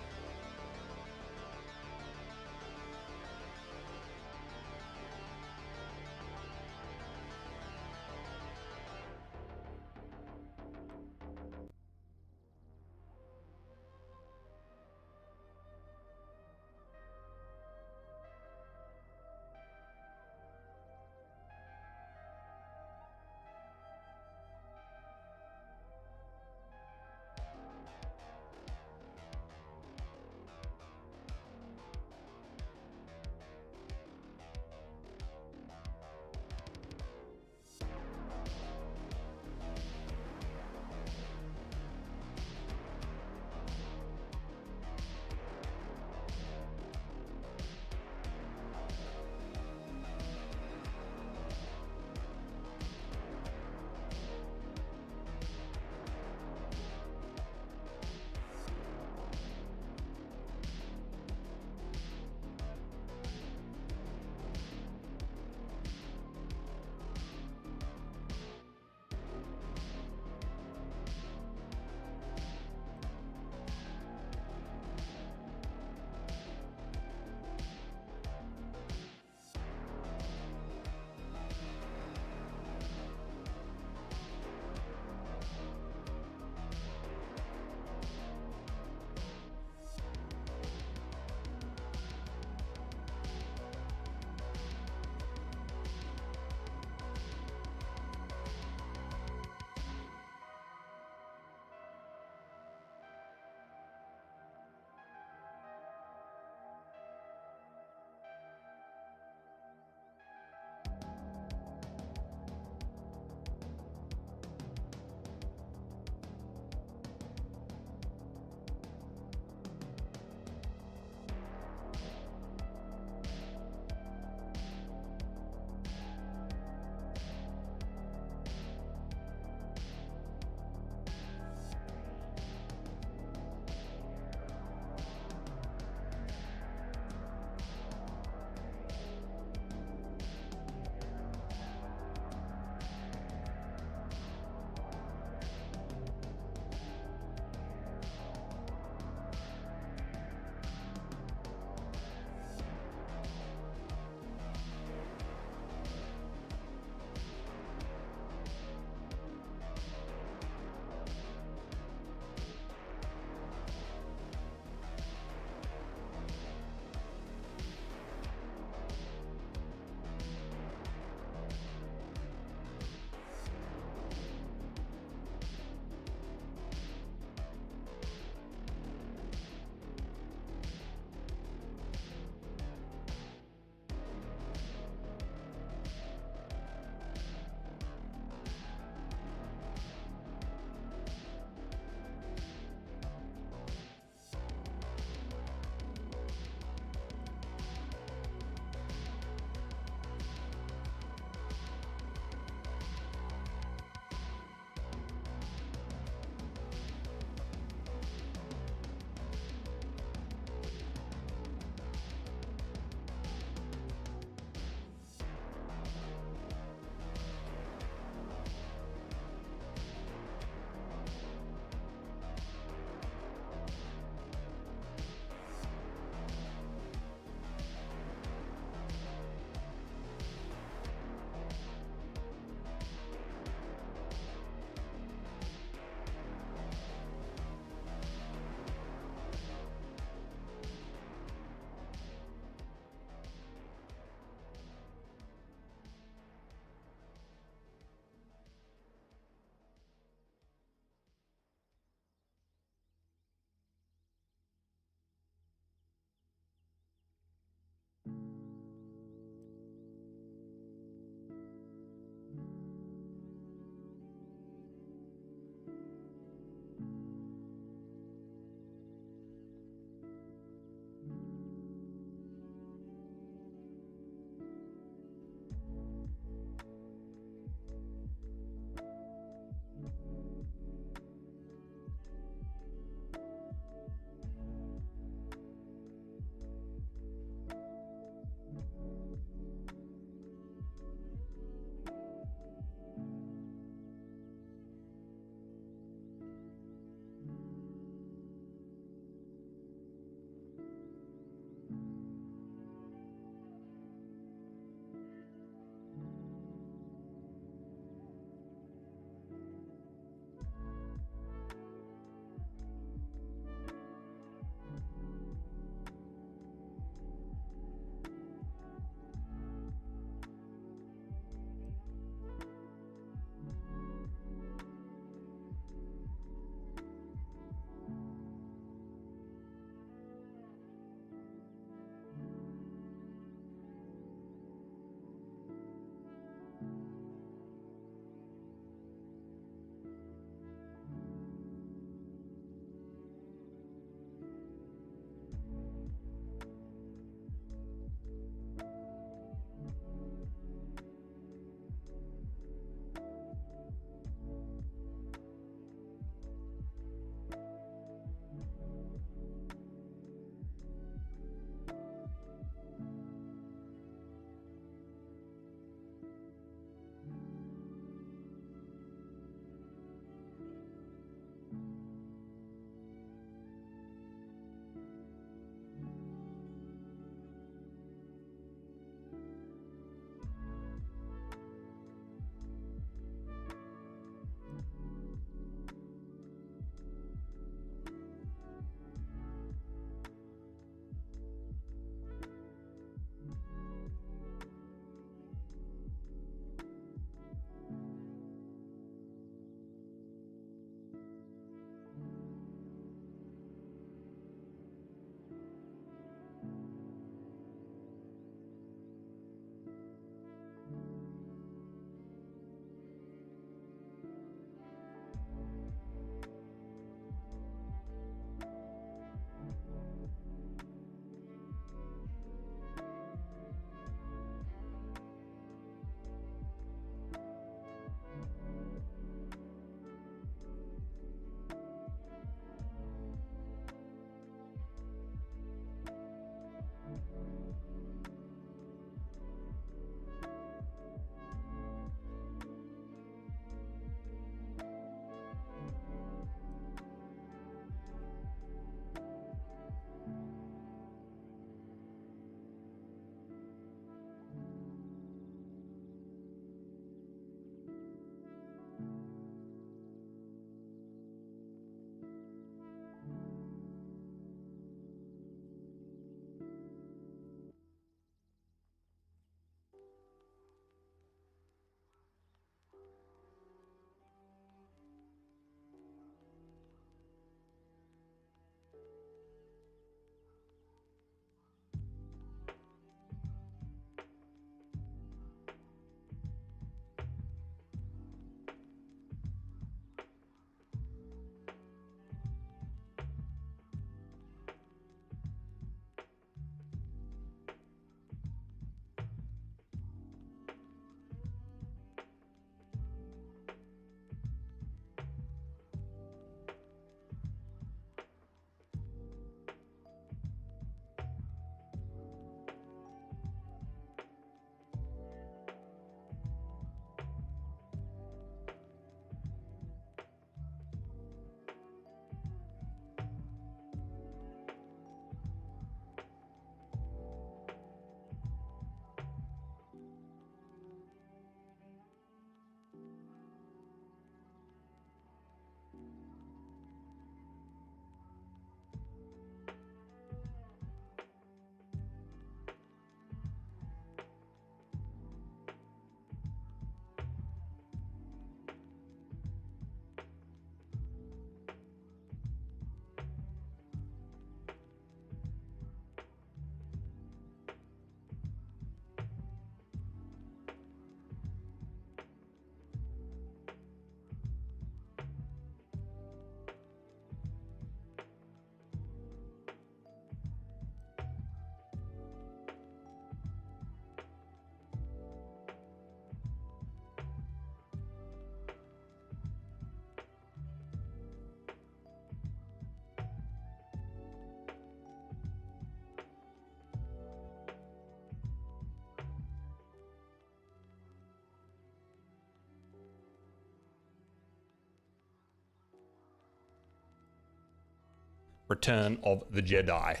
Return of the Jedi.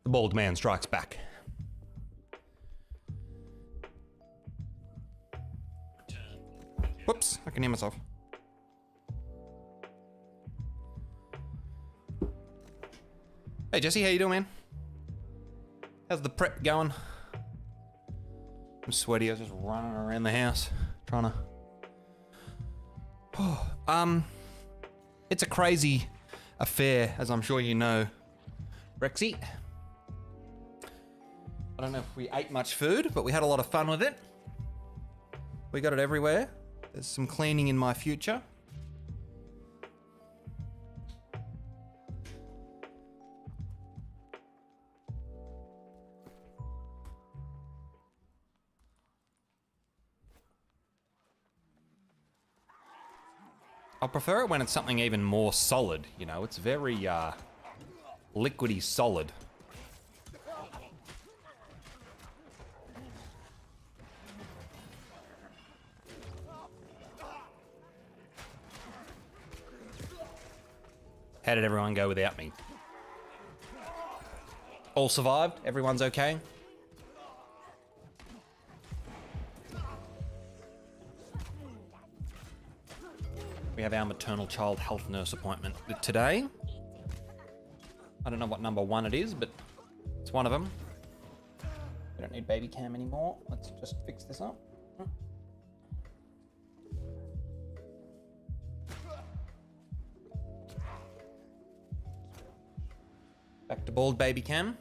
The bald man strikes back. Whoops, I can hear myself. Hey Jesse, how you doing, man? How's the prep going? I'm sweaty, I was just running around the house, trying to... It's a crazy affair, as I'm sure you know, Rexy. I don't know if we ate much food, but we had a lot of fun with it. We got it everywhere. There's some cleaning in my future. I prefer it when it's something even more solid, you know, it's very liquidy solid. How did everyone go without me? All survived? Everyone's okay? We have our maternal child health nurse appointment today. I don't know what number 1 it is, but it's one of them. We don't need baby cam anymore. Let's just fix this up. Back to bald baby cam.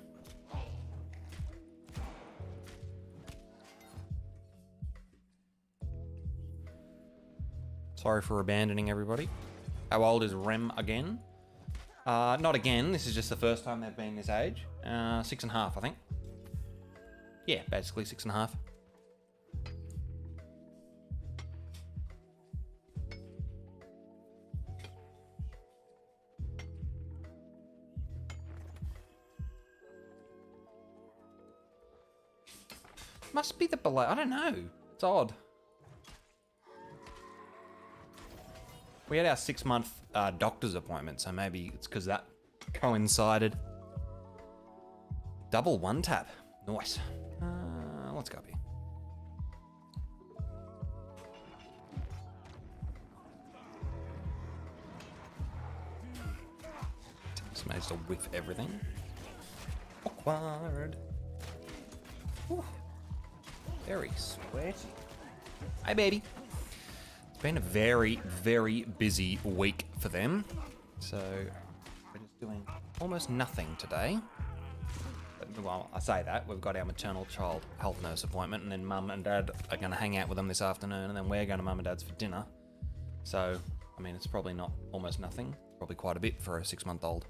Sorry for abandoning everybody. How old is Rem again? Not again, this is just the first time they've been this age. 6.5, I think. Yeah, basically 6.5. Must be the below. I don't know. It's odd. We had our 6-month doctor's appointment, so maybe it's because that coincided. Double 1 tap. Nice. Let's go up here. Just managed to whiff everything. Awkward. Ooh. Very sweaty. Hi, baby. It's been a very, very busy week for them. So we're just doing almost nothing today. But, well, I say that. We've got our maternal child health nurse appointment, and then Mum and Dad are going to hang out with them this afternoon, and then we're going to Mum and Dad's for dinner. So, I mean, it's probably not almost nothing. Probably quite a bit for a 6-month-old.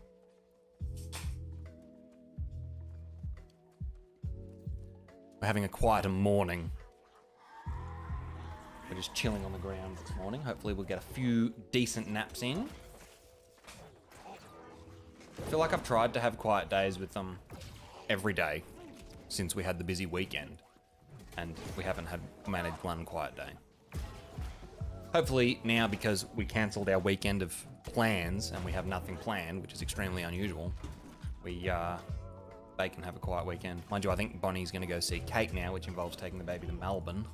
We're having a quieter morning. We're just chilling on the ground this morning. Hopefully we'll get a few decent naps in. I feel like I've tried to have quiet days with them every day since we had the busy weekend, and we haven't managed one quiet day. Hopefully now, because we cancelled our weekend of plans and we have nothing planned, which is extremely unusual, they can have a quiet weekend. Mind you, I think Bonnie's going to go see Kate now, which involves taking the baby to Melbourne.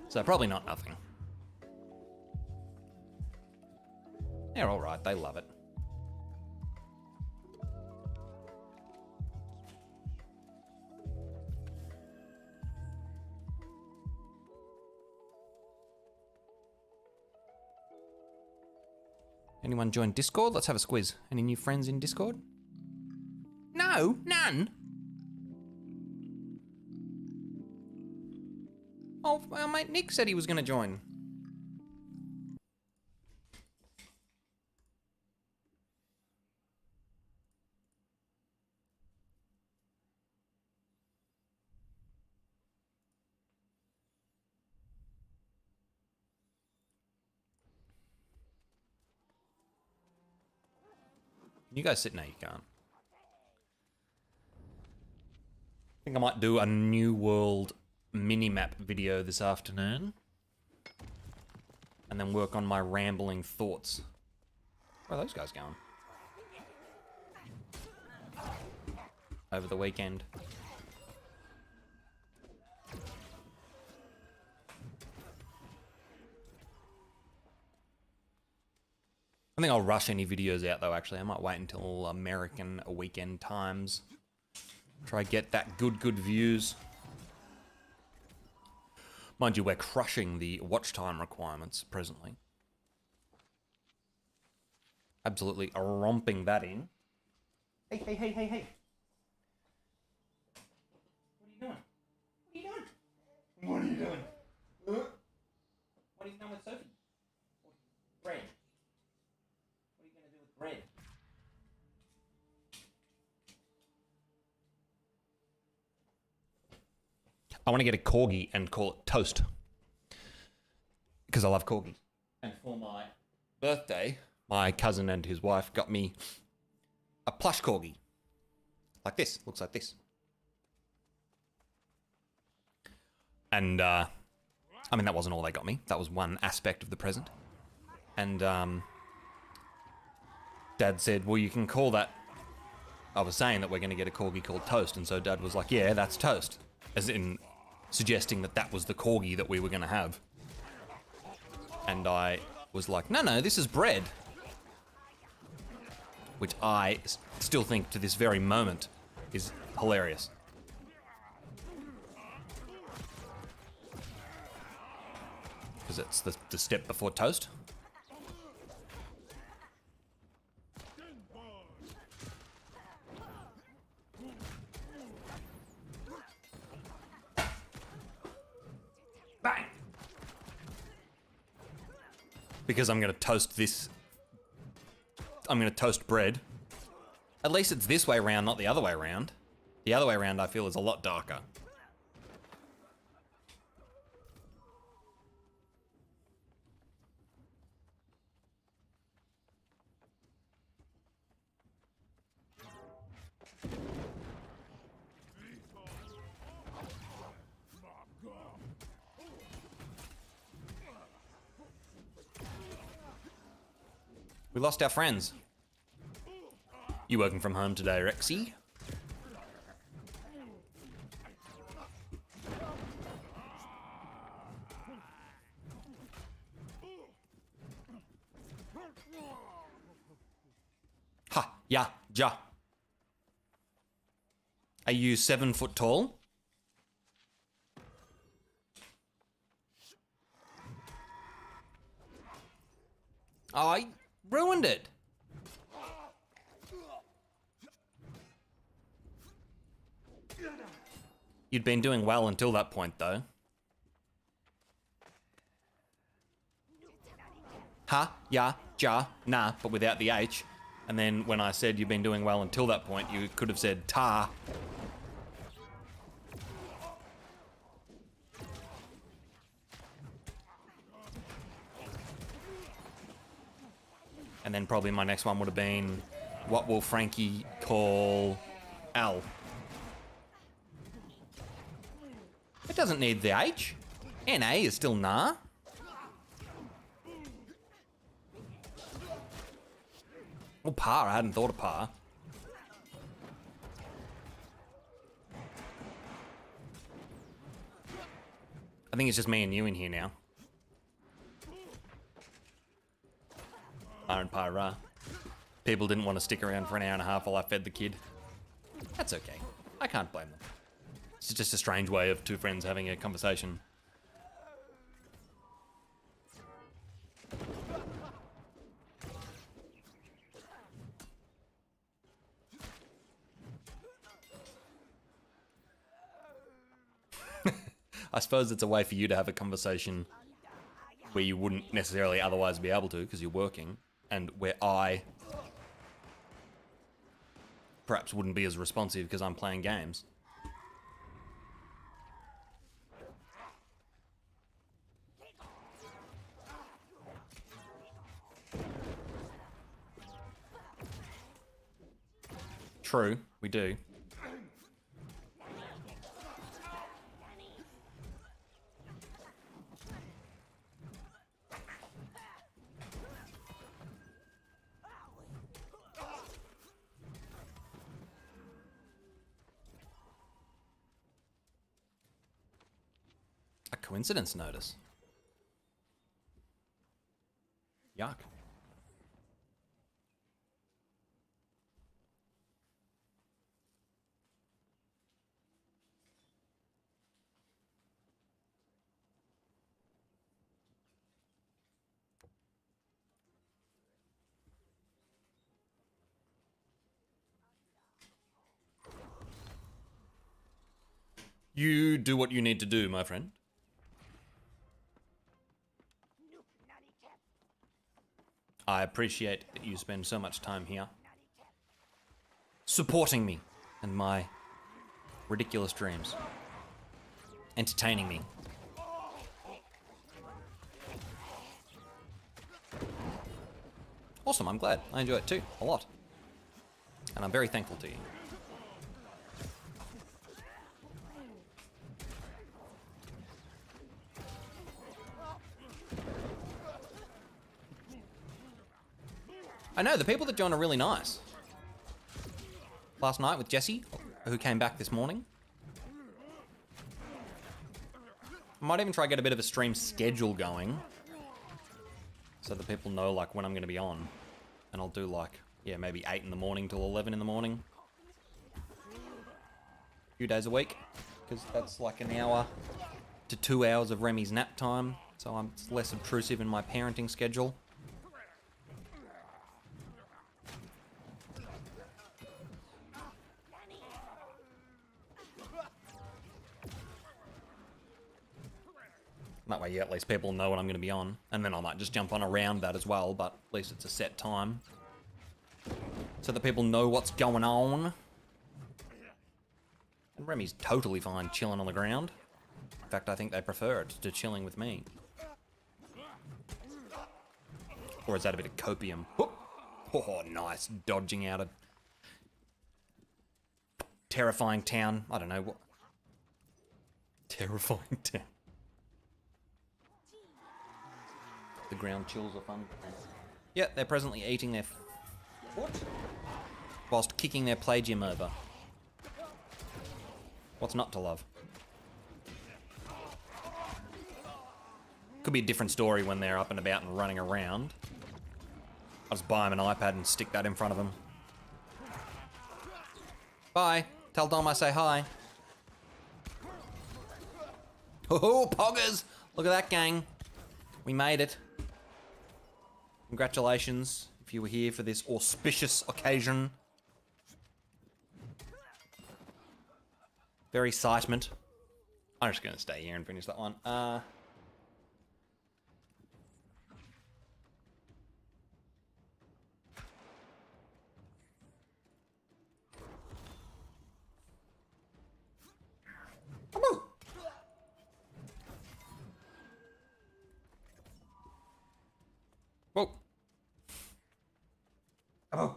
So probably not nothing. They're all right. They love it. Anyone join Discord? Let's have a squiz. Any new friends in Discord? No, none. Oh, our mate Nick said he was going to join. You guys sit now, you can't. I think I might do a New World mini-map video this afternoon. And then work on my rambling thoughts. Where are those guys going? over the weekend. I think I'll rush any videos out though, actually. I might wait until American weekend times. Try get that good views. Mind you, we're crushing the watch time requirements presently. Absolutely romping that in. Hey. What are you doing? What are you doing with Sophie? Bread. What are you going to do with bread? I want to get a corgi and call it Toast. Because I love corgis. And for my birthday, my cousin and his wife got me a plush corgi. Like this. Looks like this. And, I mean, that wasn't all they got me. That was one aspect of the present. And, Dad said, well, you can call that... I was saying that we're going to get a corgi called Toast. And so Dad was like, yeah, that's Toast. As in, suggesting that that was the corgi that we were going to have. And I was like, no, this is bread. Which I still think to this very moment is hilarious. Because it's the step before Toast. Bang! Because I'm going to toast this. I'm going to toast bread. At least it's this way around, not the other way around. The other way around I feel is a lot darker. We lost our friends. You working from home today, Rexy? Ha, yeah, ja. Are you 7 foot tall? I ruined it. You'd been doing well until that point, though. Ha, ya, ja, nah, but without the H. And then when I said you've been doing well until that point, you could have said ta. And then probably my next one would have been, what will Frankie call Al? It doesn't need the H. NA is still nah. Well, par, I hadn't thought of par. I think it's just me and you in here now. Par and par, rah. People didn't want to stick around for an hour and a half while I fed the kid. That's okay. I can't blame them. It's just a strange way of two friends having a conversation. I suppose it's a way for you to have a conversation where you wouldn't necessarily otherwise be able to because you're working, and where I perhaps wouldn't be as responsive because I'm playing games. True, we do. Coincidence notice. Yuck. You do what you need to do, my friend. I appreciate that you spend so much time here supporting me and my ridiculous dreams. Entertaining me. Awesome, I'm glad. I enjoy it too, a lot. And I'm very thankful to you. I know, the people that join are really nice. Last night with Jesse, who came back this morning. I might even try to get a bit of a stream schedule going. So that people know like when I'm going to be on. And I'll do like, yeah, maybe 8 in the morning till 11 in the morning. A few days a week. Because that's like an hour to 2 hours of Remy's nap time. So I'm less obtrusive in my parenting schedule. That way, yeah, at least people know when I'm going to be on. And then I might just jump on around that as well, but at least it's a set time. So that people know what's going on. And Remy's totally fine chilling on the ground. In fact, I think they prefer it to chilling with me. Or is that a bit of copium? Oh, nice. Dodging out of terrifying town. I don't know what. Terrifying town. The ground chills are fun. Yeah, they're presently eating their foot whilst kicking their play gym over. What's not to love? Could be a different story when they're up and about and running around. I'll just buy them an iPad and stick that in front of them. Bye. Tell Dom I say hi. Oh, poggers! Look at that, gang. We made it. Congratulations if you were here for this auspicious occasion. Very excitement. I'm just going to stay here and finish that one. Oh. Whoa. Oh.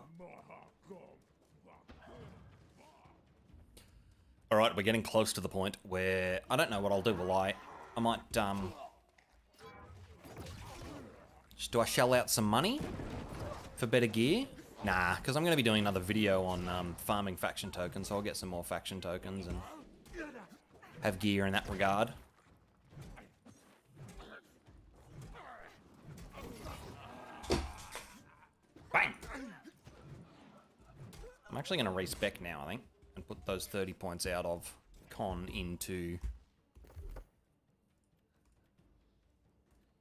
All right, we're getting close to the point where I don't know what I'll do. I might do I shell out some money for better gear? Nah, because I'm going to be doing another video on farming faction tokens, so I'll get some more faction tokens and have gear in that regard. Bang! I'm actually going to respec now, I think, and put those 30 points out of con into...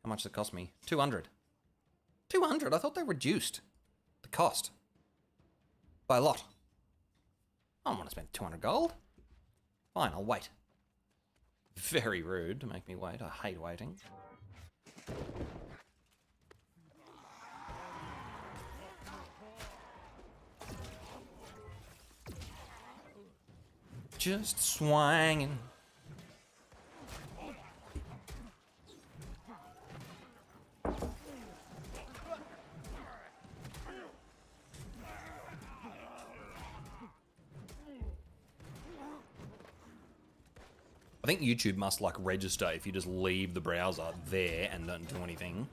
How much does it cost me? 200. 200? I thought they reduced the cost by a lot. I don't want to spend 200 gold. Fine, I'll wait. Very rude to make me wait. I hate waiting. Just swanging. I think YouTube must like register if you just leave the browser there and don't do anything.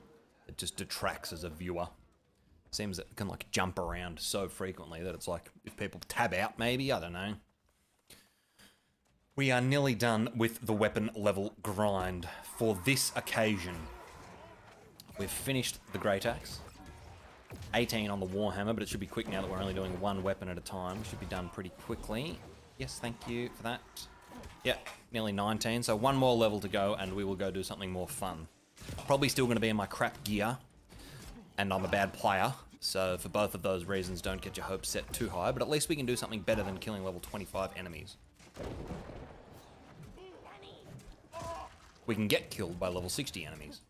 It just detracts as a viewer. Seems it can like jump around so frequently that it's like if people tab out maybe, I don't know. We are nearly done with the weapon level grind for this occasion. We've finished the Great Axe. 18 on the Warhammer, but it should be quick now that we're only doing one weapon at a time. Should be done pretty quickly. Yes, thank you for that. Yep, nearly 19, so one more level to go and we will go do something more fun. Probably still going to be in my crap gear, and I'm a bad player, so for both of those reasons, don't get your hopes set too high, but at least we can do something better than killing level 25 enemies. We can get killed by level 60 enemies.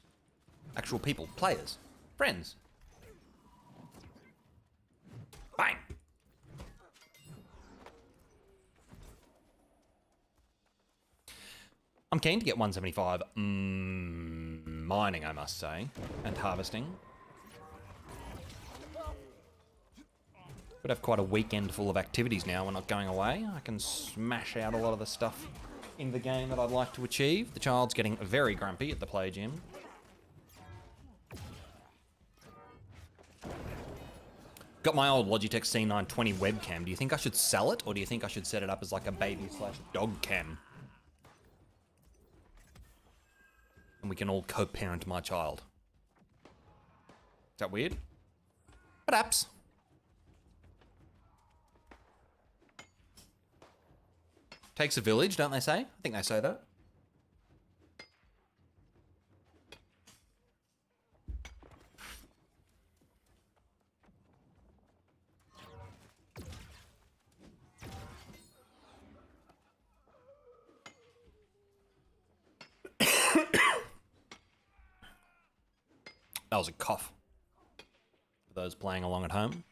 Actual people, players, friends. Bang! I'm keen to get 175 mining, I must say, and harvesting. Could have quite a weekend full of activities now. We're not going away. I can smash out a lot of the stuff in the game that I'd like to achieve. The child's getting very grumpy at the play gym. Got my old Logitech C920 webcam. Do you think I should sell it, or do you think I should set it up as like a baby/dog cam? And we can all co-parent my child. Is that weird? Perhaps. Takes a village, don't they say? I think they say that. That was a cough. For those playing along at home.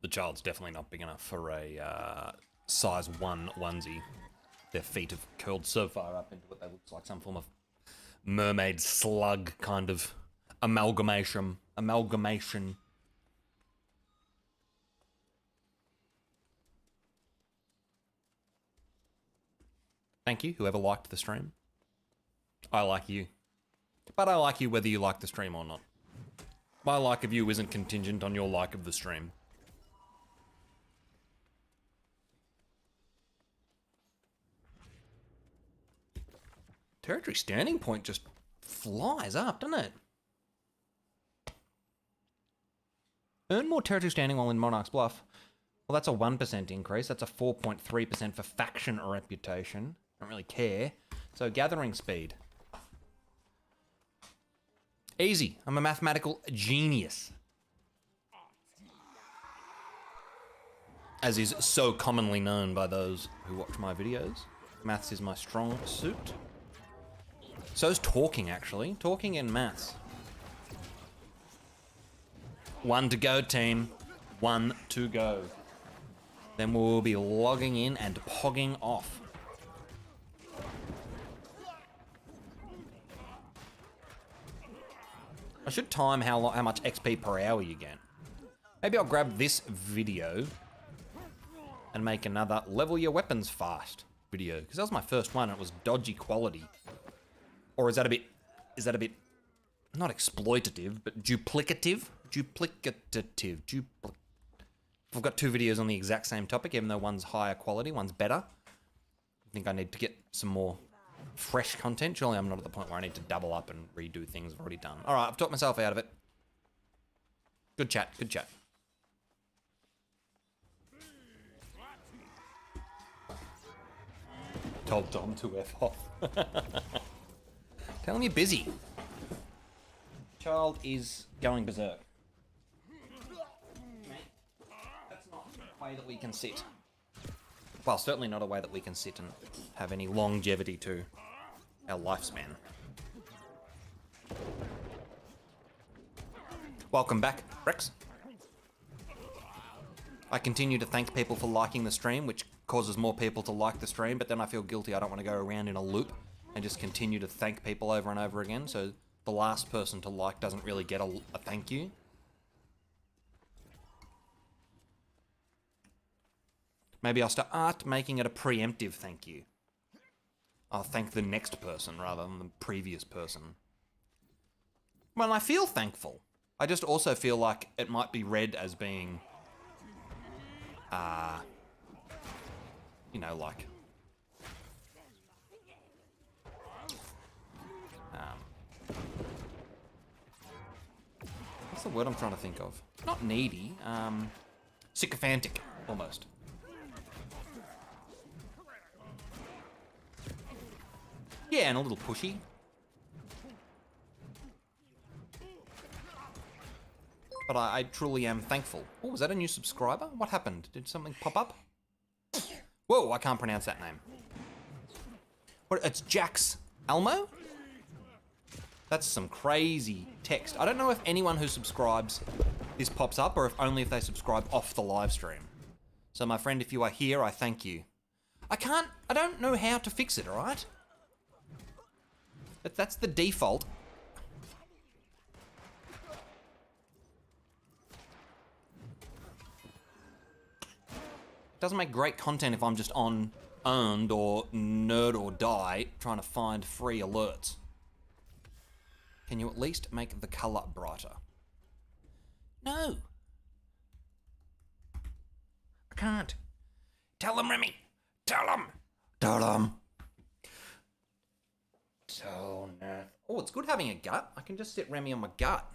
The child's definitely not big enough for a size 1 onesie. Their feet have curled so far up into what they looks like some form of mermaid slug kind of amalgamation. Thank you, whoever liked the stream. I like you. But I like you whether you like the stream or not. My like of you isn't contingent on your like of the stream. Territory standing point just flies up, doesn't it? Earn more territory standing while in Monarch's Bluff. Well, that's a 1% increase. That's a 4.3% for faction reputation. Don't really care. So gathering speed. Easy. I'm a mathematical genius. As is so commonly known by those who watch my videos. Maths is my strong suit. So's talking, actually. Talking and maths. 1 to go, team. 1 to go. Then we'll be logging in and pogging off. I should time how much XP per hour you get. Maybe I'll grab this video and make another level your weapons fast video, because that was my first one and it was dodgy quality. Or is that a bit, not exploitative, but duplicative? If I've got 2 videos on the exact same topic, even though one's higher quality, one's better. I think I need to get some more fresh content. Surely I'm not at the point where I need to double up and redo things I've already done. All right, I've talked myself out of it. Good chat, good chat. Told Dom to F off. Tell him you're busy. Child is going berserk. Mate, that's not a way that we can sit. Well, certainly not a way that we can sit and have any longevity to our lifespan. Welcome back, Rex. I continue to thank people for liking the stream, which causes more people to like the stream, but then I feel guilty. I don't want to go around in a loop and just continue to thank people over and over again, so the last person to like doesn't really get a thank you. Maybe I'll start making it a preemptive thank you. I'll thank the next person rather than the previous person. Well, I feel thankful. I just also feel like it might be read as being, you know, like, what's the word I'm trying to think of? Not needy, sycophantic, almost. Yeah, and a little pushy. But I truly am thankful. Oh, was that a new subscriber? What happened? Did something pop up? Whoa, I can't pronounce that name. What? It's Jax Almo? That's some crazy text. I don't know if anyone who subscribes this pops up or if only if they subscribe off the live stream. So my friend, if you are here, I thank you. I don't know how to fix it, alright? But that's the default. It doesn't make great content if I'm just on earned or nerd or die trying to find free alerts. Can you at least make the colour brighter? No. I can't. Tell them, Remy. Tell them. Tell them. So no. Oh, it's good having a gut. I can just sit Remy on my gut.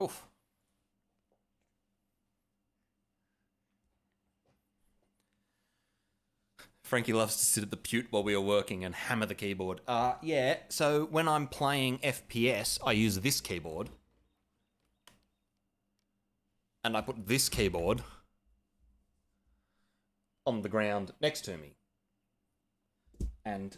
Oof. Frankie loves to sit at the pute while we are working and hammer the keyboard. Yeah, so when I'm playing FPS, I use this keyboard. And I put this keyboard on the ground next to me. And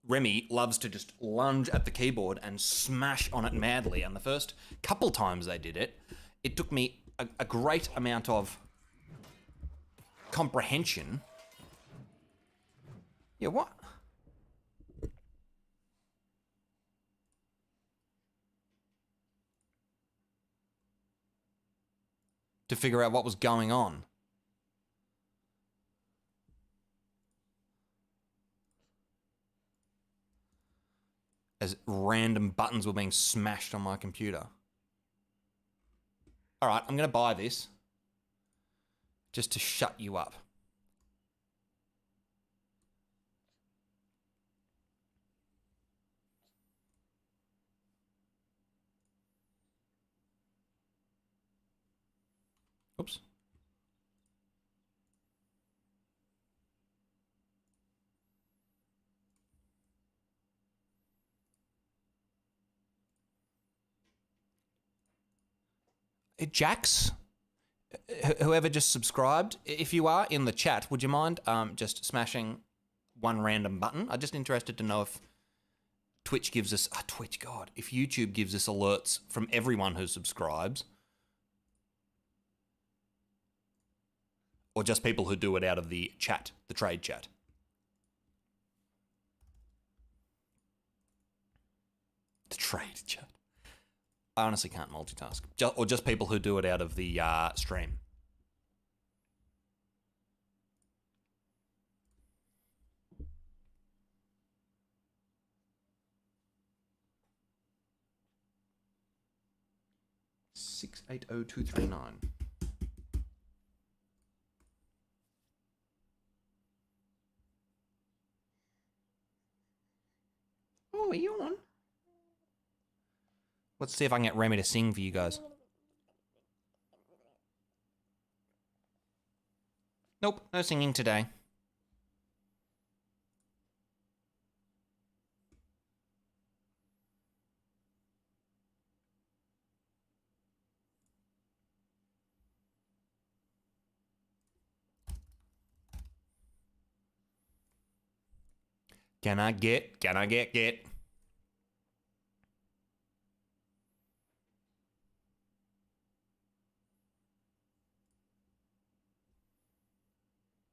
Remy loves to just lunge at the keyboard and smash on it madly. And the first couple times they did it, it took me a great amount of comprehension. Yeah, what? To figure out what was going on. As random buttons were being smashed on my computer. Alright, I'm going to buy this. Just to shut you up. Oops. Jax, whoever just subscribed, if you are in the chat, would you mind just smashing one random button? I'm just interested to know if Twitch gives us... Twitch, God. If YouTube gives us alerts from everyone who subscribes. Or just people who do it out of the chat, the trade chat. The trade chat. I honestly can't multitask. Or just people who do it out of the stream. Six 80239. Oh, are you on? Let's see if I can get Remy to sing for you guys. Nope, no singing today. Can I get?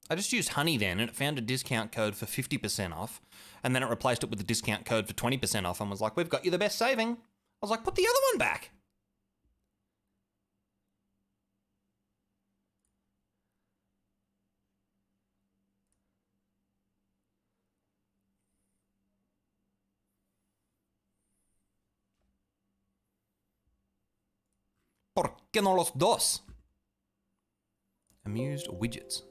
I just used honey then, and it found a discount code for 50% off, and then it replaced it with a discount code for 20% off and was like, we've got you the best saving. I was like, put the other one back. ¿Por qué no los dos? Amused widgets.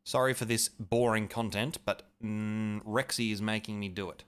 Sorry for this boring content, but Rexy is making me do it.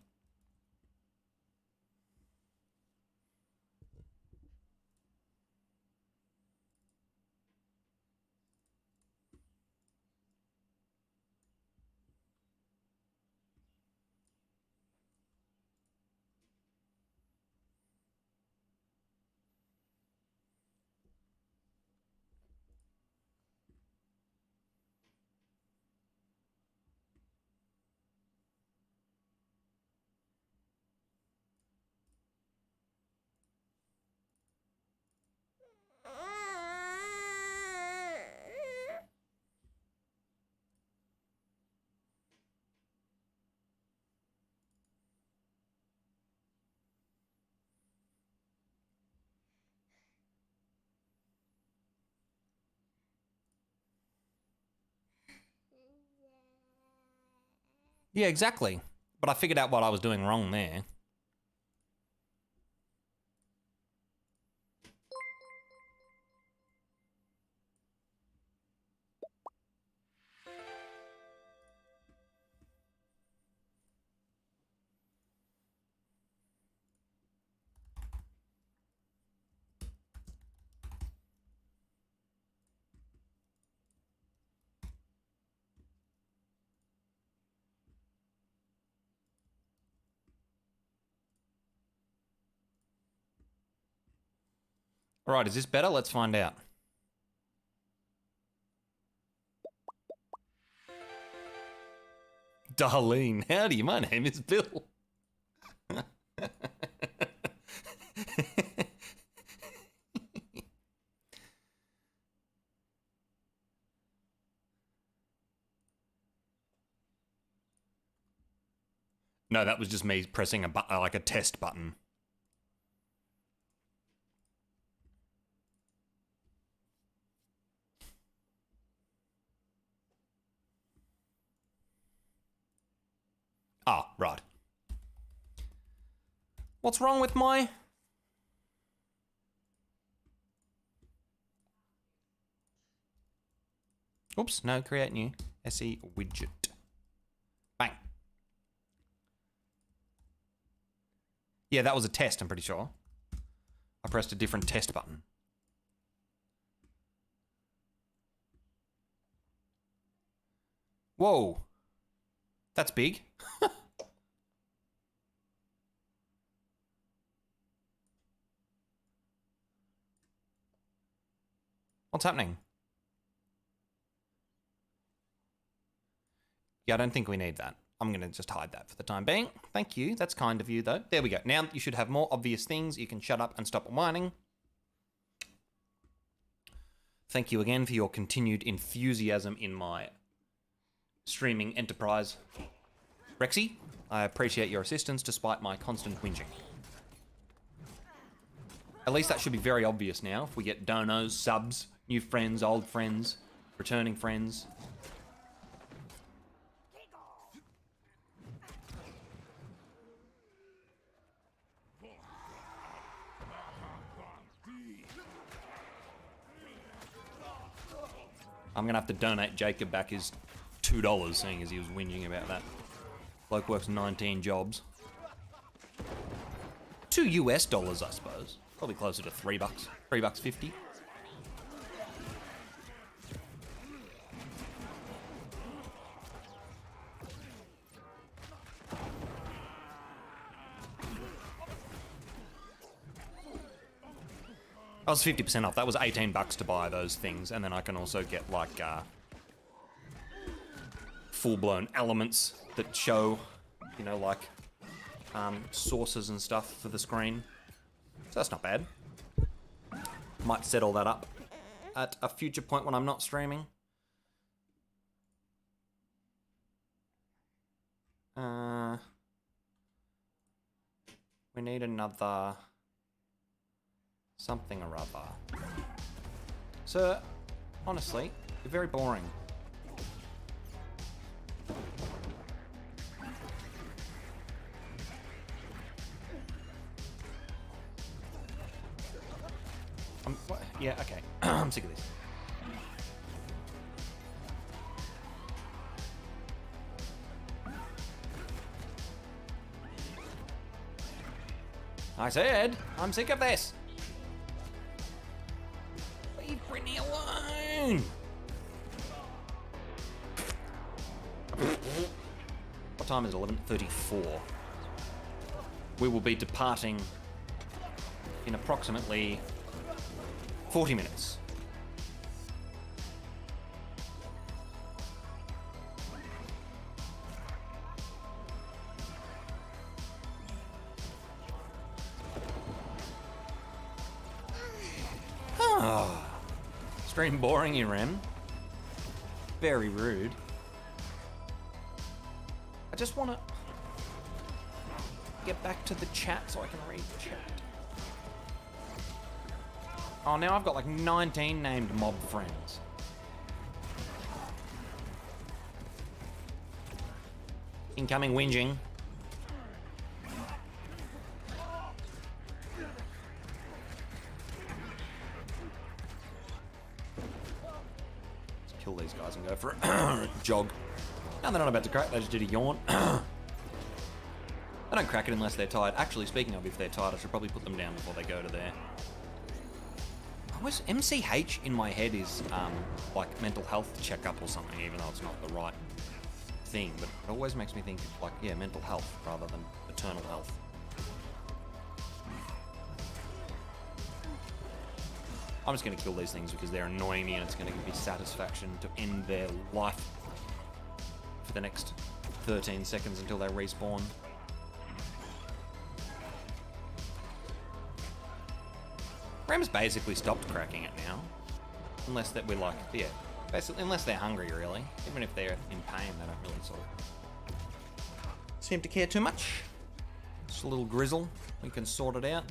Yeah, exactly. But I figured out what I was doing wrong there. All right, is this better? Let's find out. Darlene, howdy, my name is Bill. No, that was just me pressing a button, like a test button. Ah, right. What's wrong with my... Oops, no, create new. SE widget. Bang. Yeah, that was a test, I'm pretty sure. I pressed a different test button. Whoa. That's big. What's happening? Yeah, I don't think we need that. I'm going to just hide that for the time being. Thank you. That's kind of you, though. There we go. Now you should have more obvious things. You can shut up and stop whining. Thank you again for your continued enthusiasm in my streaming enterprise. Rexy, I appreciate your assistance despite my constant whinging. At least that should be very obvious now. If we get donos, subs, new friends, old friends, returning friends. I'm gonna have to donate Jacob back his $2, seeing as he was whinging about that. Bloke works 19 jobs. $2 US, I suppose. Probably closer to $3. $3.50. I was 50% off. That was $18 to buy those things, and then I can also get like full-blown elements that show, you know, like sources and stuff for the screen. So that's not bad. Might set all that up at a future point when I'm not streaming. We need another something or other. So, honestly, you're very boring. Yeah, okay. I'm sick of this. I said, I'm sick of this. Leave Brittany alone. What time is it? 11:34. We will be departing in approximately 40 minutes. Stream boring, you Rem. Very rude. I just want to get back to the chat so I can read the chat. Oh, now I've got like 19 named mob friends. Incoming whinging. Let's kill these guys and go for a jog. Now they're not about to crack, they just did a yawn. I don't crack it unless they're tired. Actually, speaking of if they're tired, I should probably put them down before they go to there. MCH in my head is like mental health checkup or something, even though it's not the right thing, but it always makes me think like, yeah, mental health rather than eternal health. I'm just going to kill these things because they're annoying me and it's going to give me satisfaction to end their life for the next 13 seconds until they respawn. Rem's basically stopped cracking it now. Unless that we're like, yeah, basically, unless they're hungry, really. Even if they're in pain, they don't really sort of seem to care too much. Just a little grizzle, we can sort it out.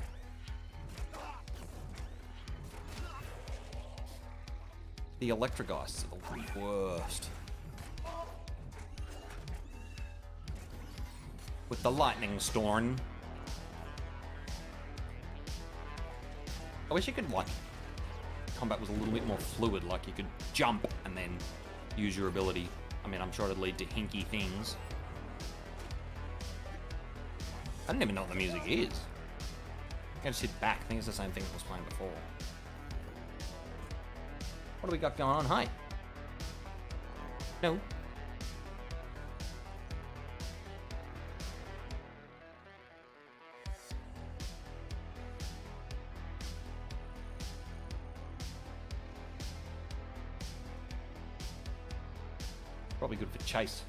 The Electrogeists are the worst. With the lightning storm. I wish you could, like, combat was a little bit more fluid, like you could jump and then use your ability. I mean, I'm sure it'd lead to hinky things. I don't even know what the music is. I just hit back. I think it's the same thing I was playing before. What do we got going on? Hi. No. Probably good for chase.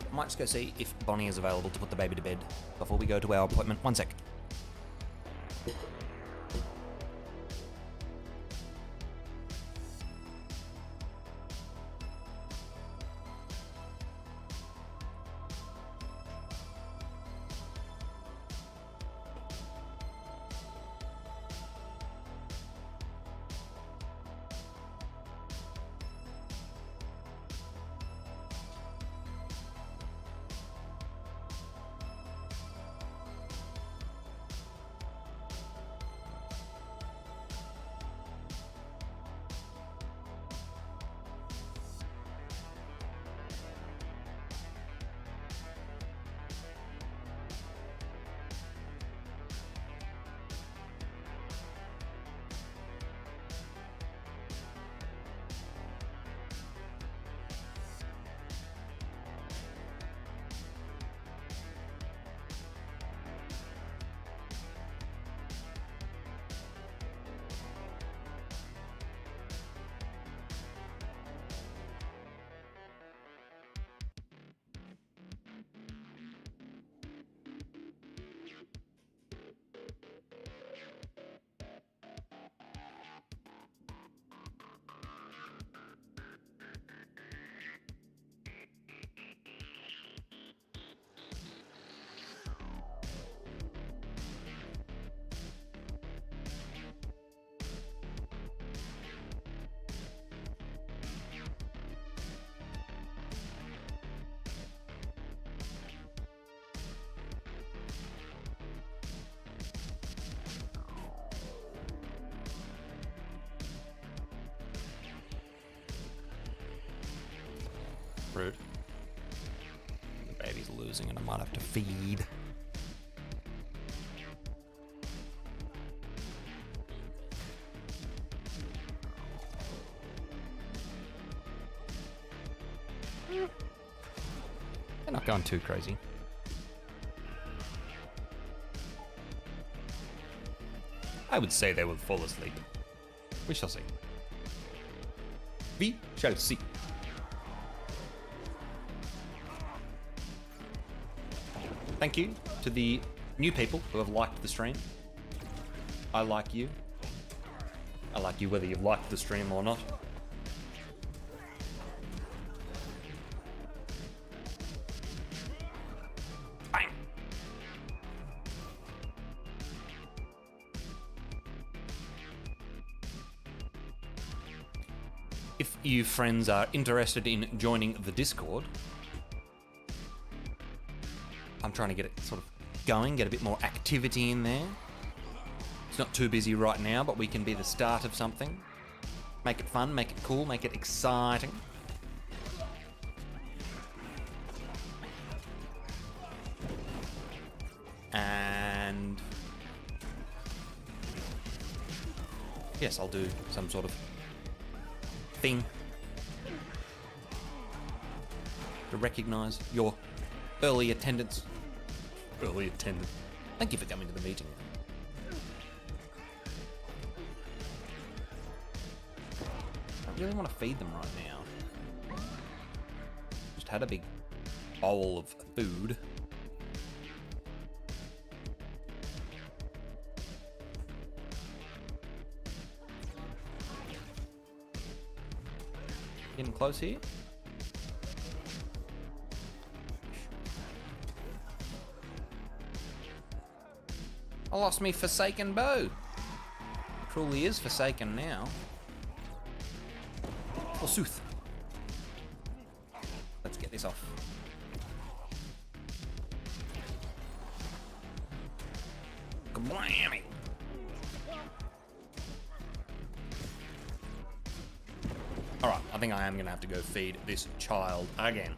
I might just go see if Bonnie is available to put the baby to bed before we go to our appointment. 1 sec. Rude. The baby's losing and I might have to feed. They're not going too crazy. I would say they will fall asleep. We shall see. We shall see. Thank you to the new people who have liked the stream. I like you. I like you whether you've liked the stream or not. Bang! If you friends are interested in joining the Discord, I'm trying to get it sort of going, get a bit more activity in there. It's not too busy right now, but we can be the start of something. Make it fun, make it cool, make it exciting. And yes, I'll do some sort of thing to recognize your early attendance. Early attendance. Thank you for coming to the meeting. I really want to feed them right now. Just had a big bowl of food. Getting close here. I lost me forsaken bow. Truly is forsaken now. Forsooth. Let's get this off. Kablammy. Alright, I think I am going to have to go feed this child again.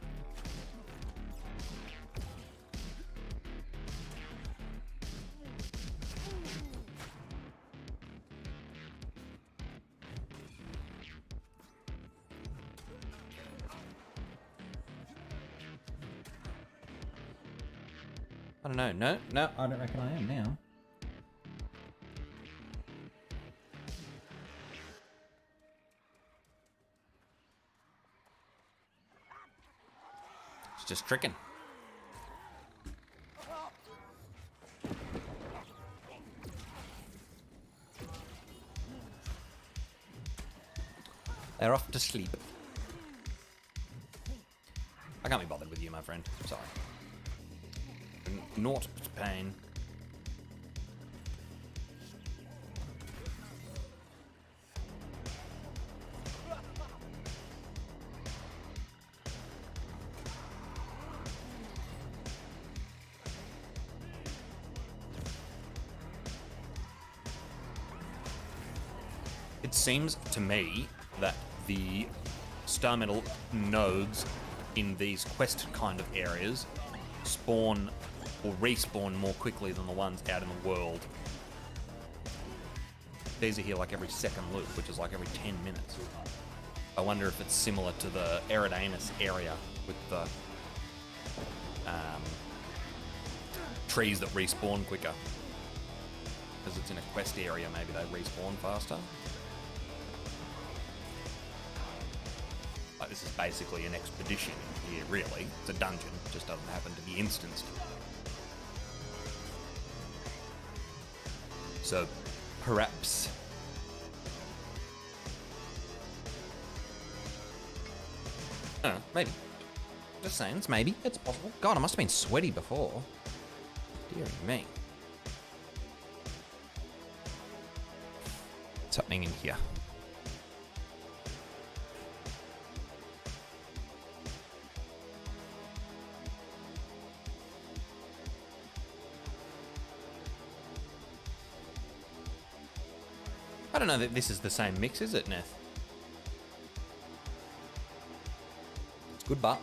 I don't know. No, I don't reckon I am now. It's just tricking. They're off to sleep. I can't be bothered with you, my friend. Sorry. Naught but pain. It seems to me that the star metal nodes in these quest kind of areas spawn or respawn more quickly than the ones out in the world. These are here like every second loop, which is like every 10 minutes. I wonder if it's similar to the Eridanus area with the trees that respawn quicker. Because it's in a quest area, maybe they respawn faster. Like, this is basically an expedition here, really. It's a dungeon, it just doesn't happen to be instanced. So, perhaps... I don't know, maybe. Just saying, it's maybe. It's possible. God, I must have been sweaty before. Dear me. What's happening in here? I don't know that this is the same mix, is it, Neth? Good butt.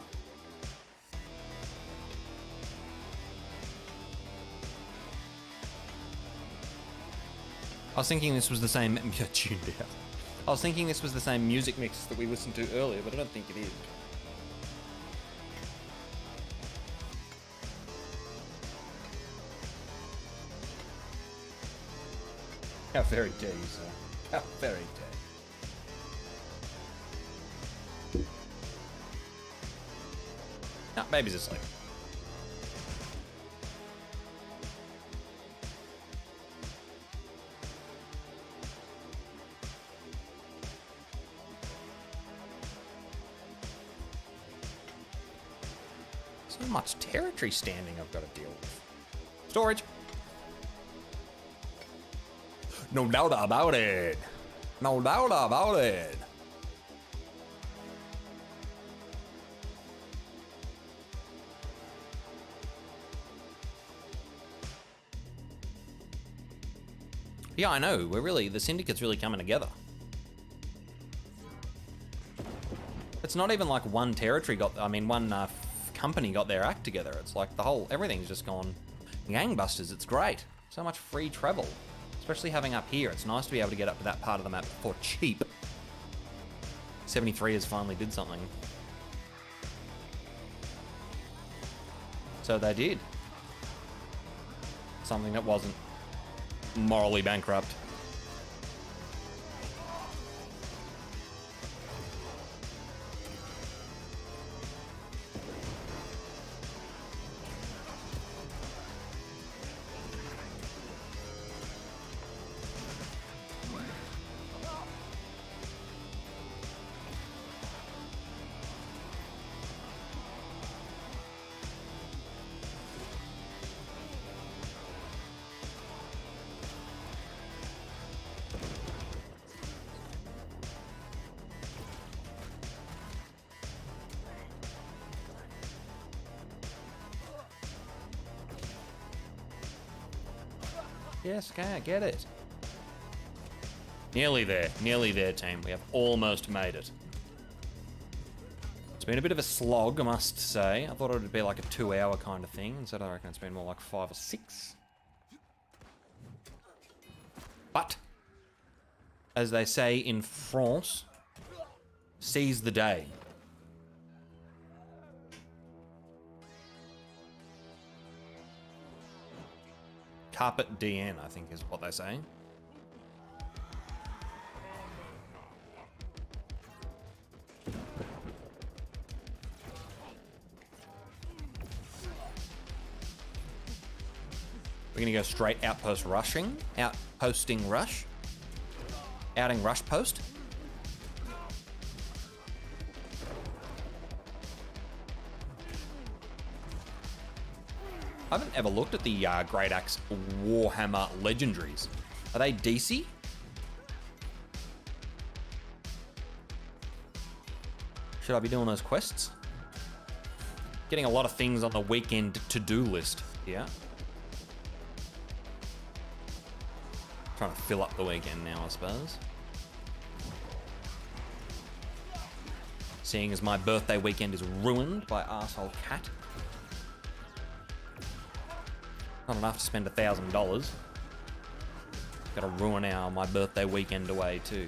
I was thinking this was the same tuned out. I was thinking this was the same music mix that we listened to earlier, but I don't think it is. How very dare you, sir? How very dare you? No, baby's asleep. So much territory standing I've got to deal with. Storage. No doubt about it. No doubt about it. Yeah, I know. The syndicate's really coming together. It's not even like one territory one company got their act together. It's like everything's just gone gangbusters. It's great. So much free travel. Especially having up here. It's nice to be able to get up to that part of the map for cheap. 73 has finally did something. So they did. Something that wasn't morally bankrupt. Yes, okay, I get it. Nearly there, team. We have almost made it. It's been a bit of a slog, I must say. I thought it would be like a 2-hour kind of thing. Instead, I reckon it's been more like 5 or 6. But, as they say in France, seize the day. Carpet DN, I think is what they say. We're gonna go straight outpost rushing. Outposting rush. Outing rush post. I haven't ever looked at the Great Axe Warhammer legendaries. Are they DC? Should I be doing those quests? Getting a lot of things on the weekend to-do list here. Trying to fill up the weekend now, I suppose. Seeing as my birthday weekend is ruined by arsehole cat. Not enough to spend $1,000. Gotta ruin my birthday weekend away too.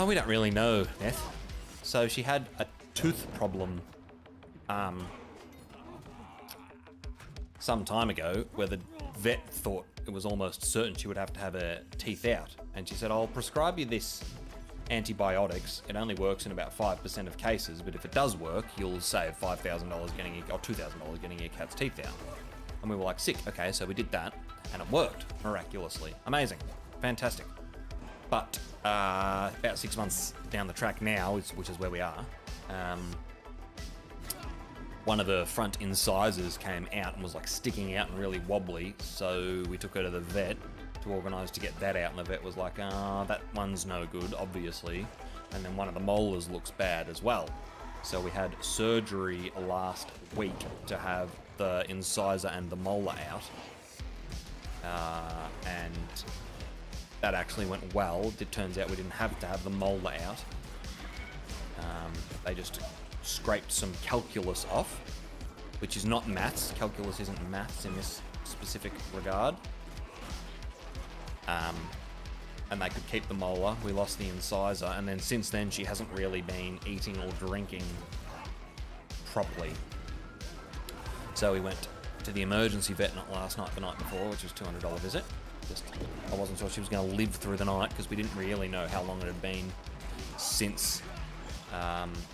We don't really know, Beth. So she had a tooth problem some time ago where the vet thought it was almost certain she would have to have her teeth out. And she said, I'll prescribe you this antibiotics. It only works in about 5% of cases, but if it does work, you'll save $5,000 getting or $2,000 getting your cat's teeth out. And we were like, sick. Okay, so we did that, and it worked miraculously. Amazing, fantastic. But about 6 months down the track now, which is where we are, one of the front incisors came out and was like sticking out and really wobbly. So we took her to the vet to organise to get that out, and the vet was like, that one's no good, obviously. And then one of the molars looks bad as well. So we had surgery last week to have the incisor and the molar out. And that actually went well. It turns out we didn't have to have the molar out. They just scraped some calculus off, which is not maths. Calculus isn't maths in this specific regard. And they could keep the molar. We lost the incisor, and then since then she hasn't really been eating or drinking properly. So we went to the emergency vet not last night, the night before, which was $200 visit. I wasn't sure she was going to live through the night because we didn't really know how long it had been since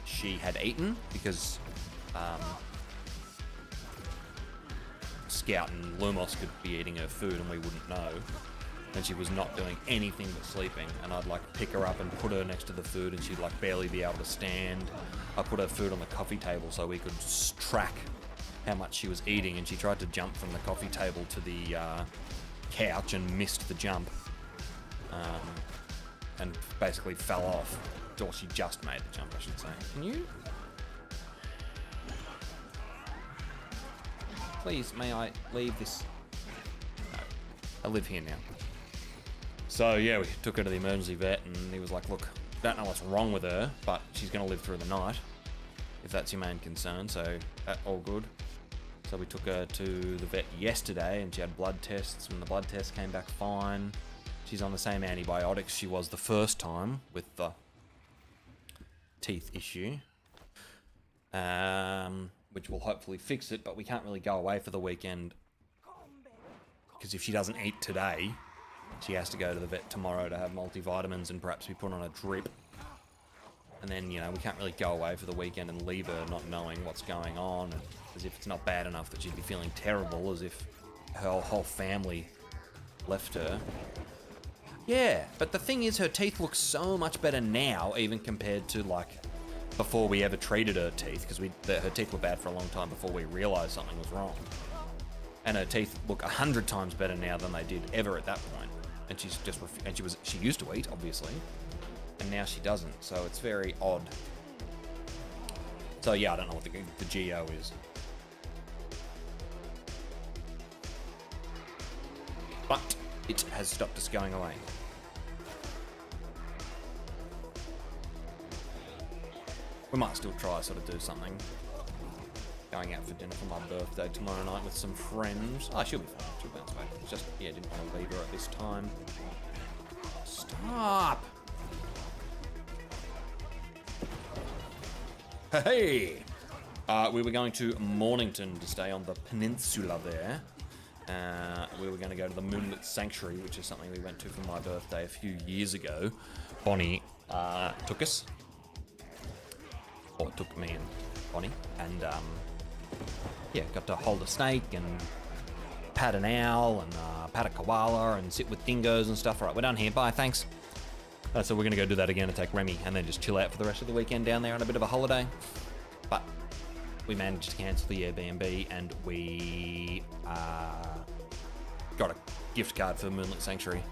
she had eaten, because Scout and Lumos could be eating her food and we wouldn't know. And she was not doing anything but sleeping, and I'd like pick her up and put her next to the food and she'd like barely be able to stand. I put her food on the coffee table so we could track how much she was eating, and she tried to jump from the coffee table to the couch and missed the jump, and basically fell off. Or she just made the jump, I should say. Can you? Please, may I leave this? No, I live here now. So yeah, we took her to the emergency vet, and he was like, look, don't know what's wrong with her, but she's going to live through the night, if that's your main concern, so all good. So we took her to the vet yesterday, and she had blood tests, and the blood tests came back fine. She's on the same antibiotics she was the first time with the teeth issue, which will hopefully fix it, but we can't really go away for the weekend, because if she doesn't eat today, she has to go to the vet tomorrow to have multivitamins and perhaps be put on a drip. And then, you know, we can't really go away for the weekend and leave her not knowing what's going on, as if it's not bad enough that she'd be feeling terrible, as if her whole family left her. Yeah, but the thing is, her teeth look so much better now, even compared to, like, before we ever treated her teeth, because her teeth were bad for a long time before we realised something was wrong. And her teeth look 100 times better now than they did ever at that point. And she's just she used to eat, obviously, and now she doesn't. So it's very odd. So yeah, I don't know what the GO is, but it has stopped us going away. We might still try sort of do something. Going out for dinner for my birthday tomorrow night with some friends. Oh, she'll be fine. She'll bounce back. It's just, yeah, didn't want to leave her at this time. Stop! Hey! We were going to Mornington to stay on the peninsula there. We were going to go to the Moonlit Sanctuary, which is something we went to for my birthday a few years ago. Bonnie took us. Or took me and Bonnie. And, yeah, got to hold a snake and pat an owl and pat a koala and sit with dingoes and stuff. All right, we're done here. Bye, thanks. So we're going to go do that again and take Remy and then just chill out for the rest of the weekend down there on a bit of a holiday. But we managed to cancel the Airbnb, and we got a gift card for Moonlit Sanctuary.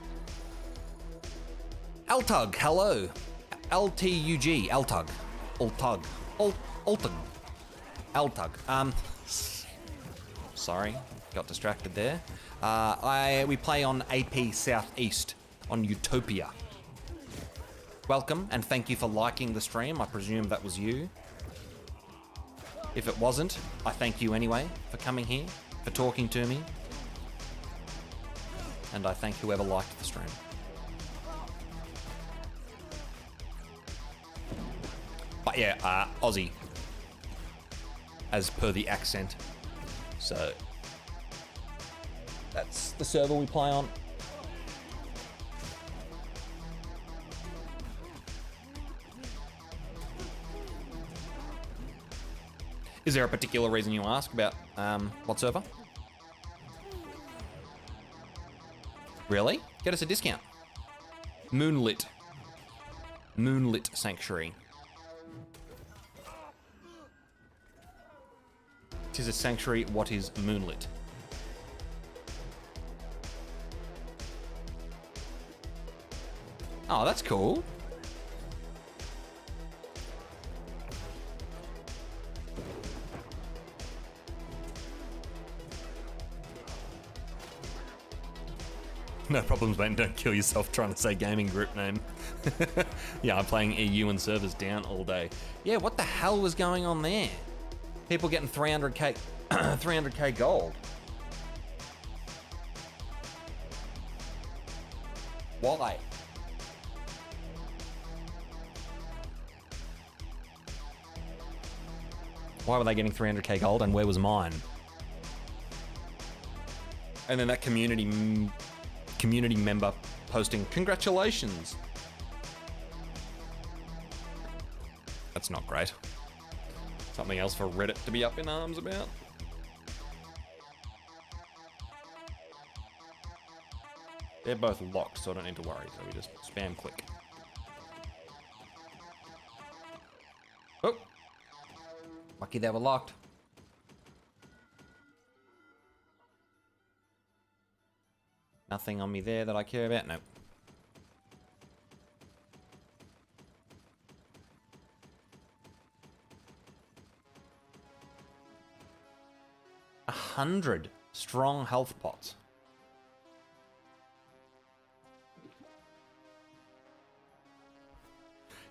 Altug, hello. LTUG, Altug. Altug. Altug. Altug. Sorry, got distracted there. We play on AP Southeast on Utopia. Welcome, and thank you for liking the stream. I presume that was you. If it wasn't, I thank you anyway for coming here, for talking to me. And I thank whoever liked the stream. But yeah, Aussie, as per the accent. So that's the server we play on. Is there a particular reason you ask about what server? Really? Get us a discount. Moonlit Sanctuary. 'Tis a sanctuary, what is moonlit? Oh, that's cool. No problems, mate. Don't kill yourself trying to say gaming group name. Yeah, I'm playing EU and servers down all day. Yeah, what the hell was going on there? People getting 300k, 300k gold. Why? Why were they getting 300k gold and where was mine? And then that community member posting, congratulations. That's not great. Something else for Reddit to be up in arms about. They're both locked, so I don't need to worry. So we just spam click. Oh. Lucky they were locked. Nothing on me there that I care about? Nope. A 100 strong health pots.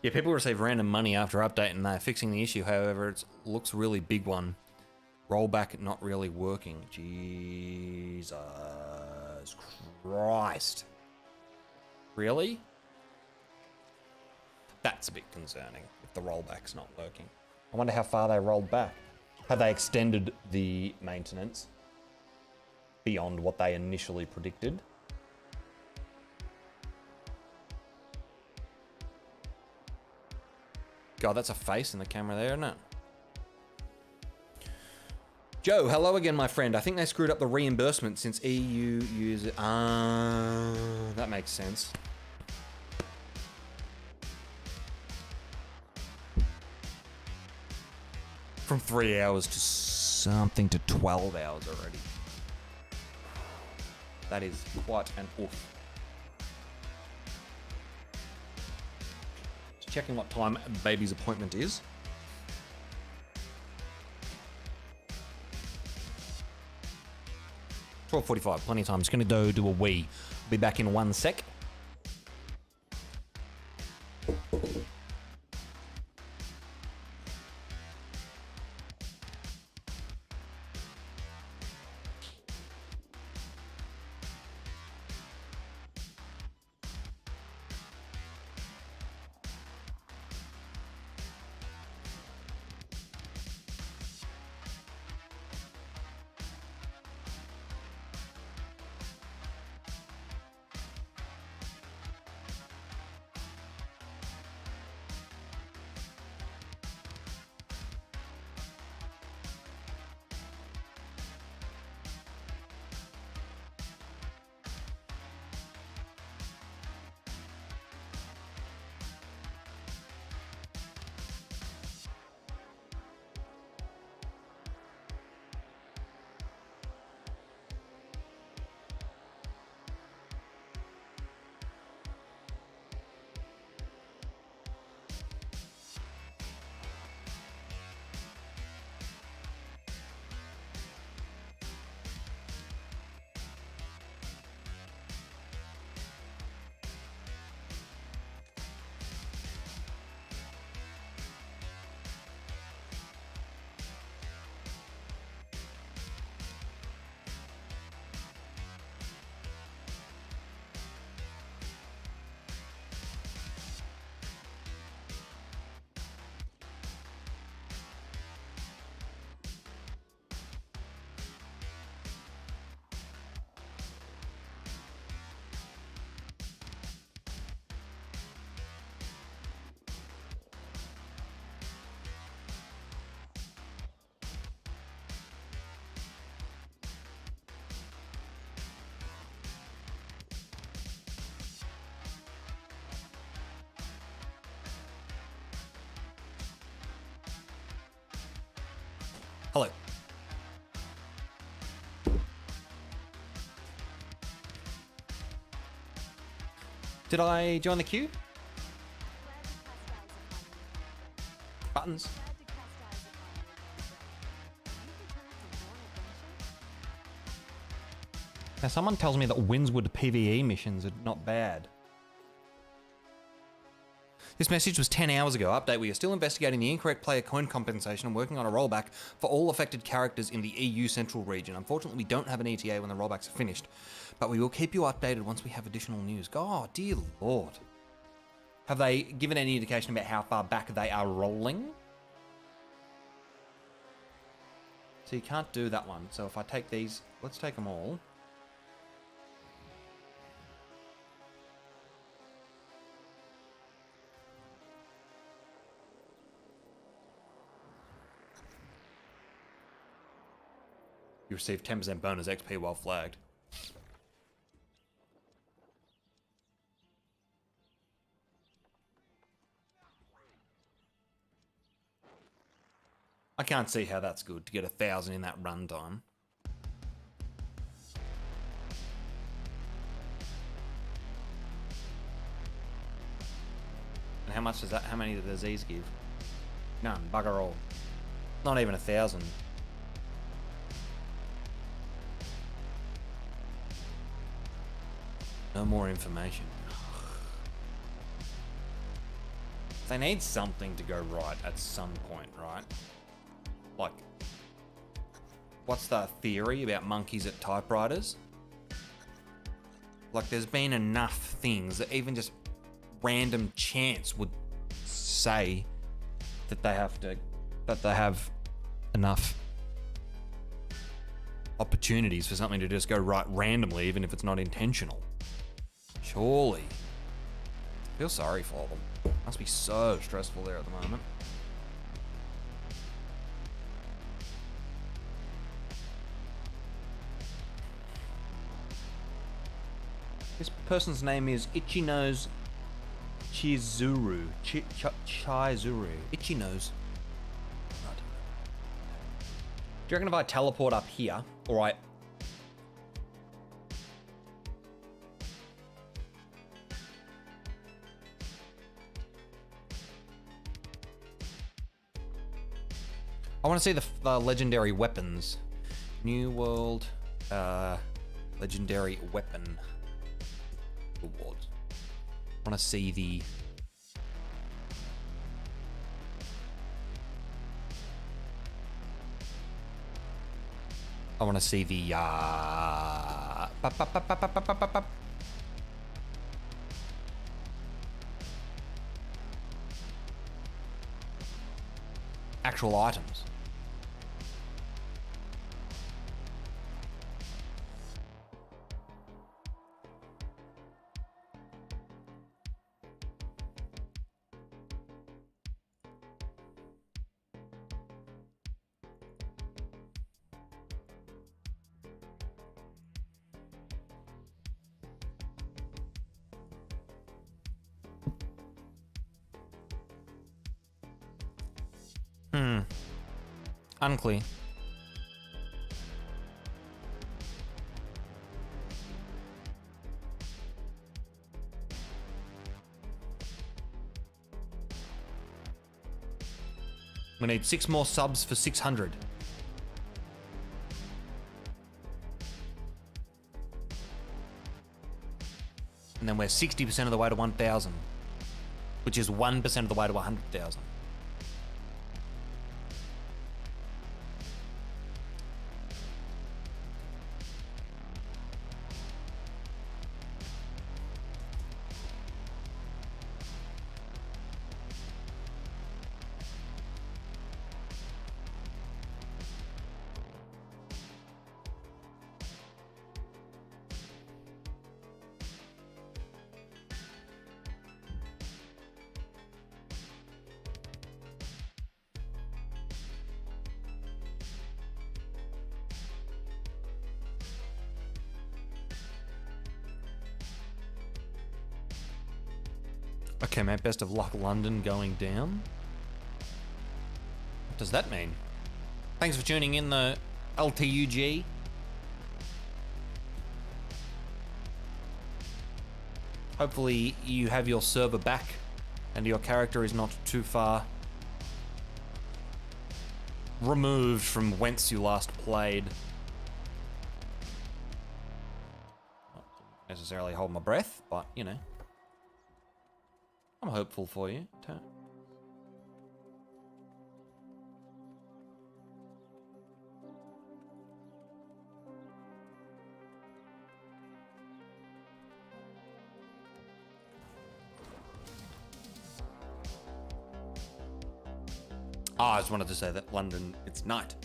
Yeah, people receive random money after update and they're fixing the issue. However, it looks really big one. Rollback not really working. Jesus Christ. Really? That's a bit concerning if the rollback's not working. I wonder how far they rolled back. Have they extended the maintenance beyond what they initially predicted? God, that's a face in the camera there, isn't it? Joe, hello again, my friend. I think they screwed up the reimbursement since EU user... that makes sense. From 3 hours to something to 12 hours already. That is quite an oof. Checking what time baby's appointment is. 12:45, plenty of time. Just gonna go do a wee. Be back in 1 sec. Hello. Did I join the queue? Buttons. Now, someone tells me that Windswood PvE missions are not bad. This message was 10 hours ago. Update, we are still investigating the incorrect player coin compensation and working on a rollback for all affected characters in the EU Central region. Unfortunately, we don't have an ETA when the rollbacks are finished, but we will keep you updated once we have additional news. God, dear Lord. Have they given any indication about how far back they are rolling? So you can't do that one. So if I take these, let's take them all. You receive 10% bonus XP while flagged. I can't see how that's good to get 1,000 in that runtime. And how much does that? How many does these give? None. Bugger all. Not even 1,000. No more information. They need something to go right at some point, right? Like, what's the theory about monkeys at typewriters? Like, there's been enough things that even just random chance would say that they have enough opportunities for something to just go right randomly, even if it's not intentional. Surely. I feel sorry for them. Must be so stressful there at the moment. This person's name is Ichinose Chizuru. Chizuru. Ichinose. Do you reckon if I teleport up here, alright. I want to see the legendary weapons. New World legendary weapon awards. I want to see the actual items. Unclear. We need 6 more subs for 600. And then we're 60% of the way to 1,000, which is 1% of the way to 100,000. Okay, mate, best of luck, London going down. What does that mean? Thanks for tuning in, the LTUG. Hopefully you have your server back and your character is not too far removed from whence you last played. necessarily hold my breath, but, you know. I'm hopeful for you. I just wanted to say that London, it's night,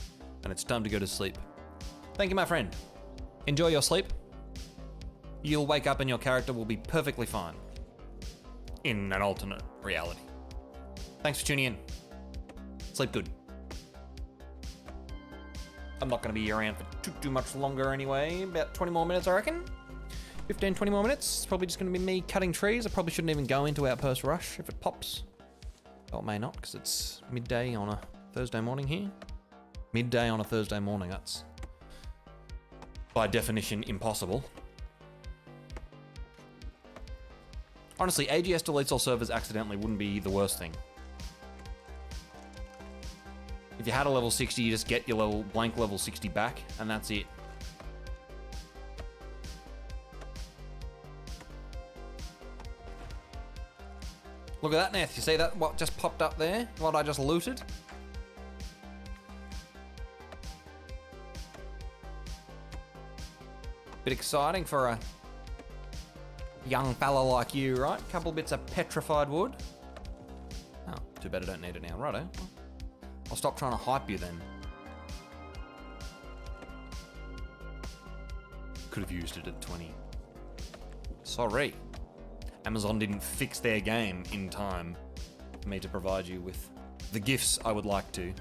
and it's time to go to sleep. Thank you, my friend. Enjoy your sleep. You'll wake up and your character will be perfectly fine. In an alternate reality. Thanks for tuning in. Sleep good. I'm not going to be around for too much longer anyway. About 20 more minutes, I reckon. 15, 20 more minutes. It's probably just going to be me cutting trees. I probably shouldn't even go into Outpost Rush if it pops. Well, it may not, because it's midday on a Thursday morning here. Midday on a Thursday morning, that's by definition impossible. Honestly, AGS deletes all servers accidentally wouldn't be the worst thing. If you had a level 60, you just get your blank level 60 back, and that's it. Look at that, Neth. You see that? What just popped up there? What I just looted? Bit exciting for a young fella like you, right? Couple bits of petrified wood. Oh, too bad I don't need it now. Righto. I'll stop trying to hype you then. Could have used it at 20. Sorry. Amazon didn't fix their game in time for me to provide you with the gifts I would like to.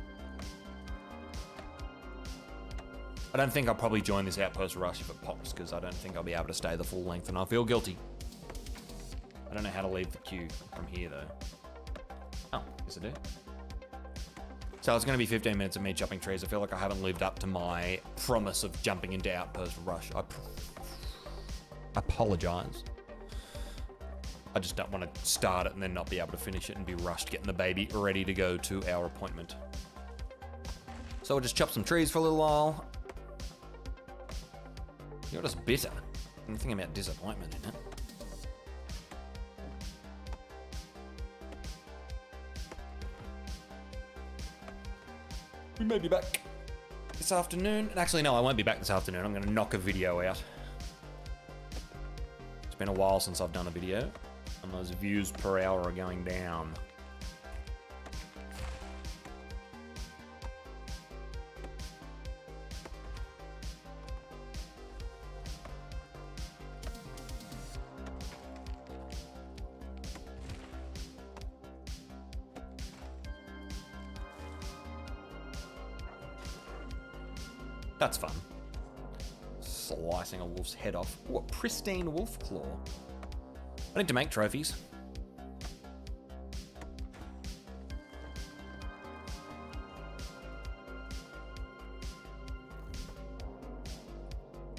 I don't think I'll probably join this Outpost Rush if it pops, because I don't think I'll be able to stay the full length, and I feel guilty. I don't know how to leave the queue from here, though. Oh, yes I do. So it's going to be 15 minutes of me chopping trees. I feel like I haven't lived up to my promise of jumping into Outpost Rush. I apologize. I just don't want to start it and then not be able to finish it and be rushed getting the baby ready to go to our appointment. So we'll just chop some trees for a little while. You're just bitter. Anything about disappointment in it. We may be back this afternoon. Actually, no, I won't be back this afternoon. I'm going to knock a video out. It's been a while since I've done a video, and those views per hour are going down. That's fun. Slicing a wolf's head off. Ooh, a pristine wolf claw. I need to make trophies.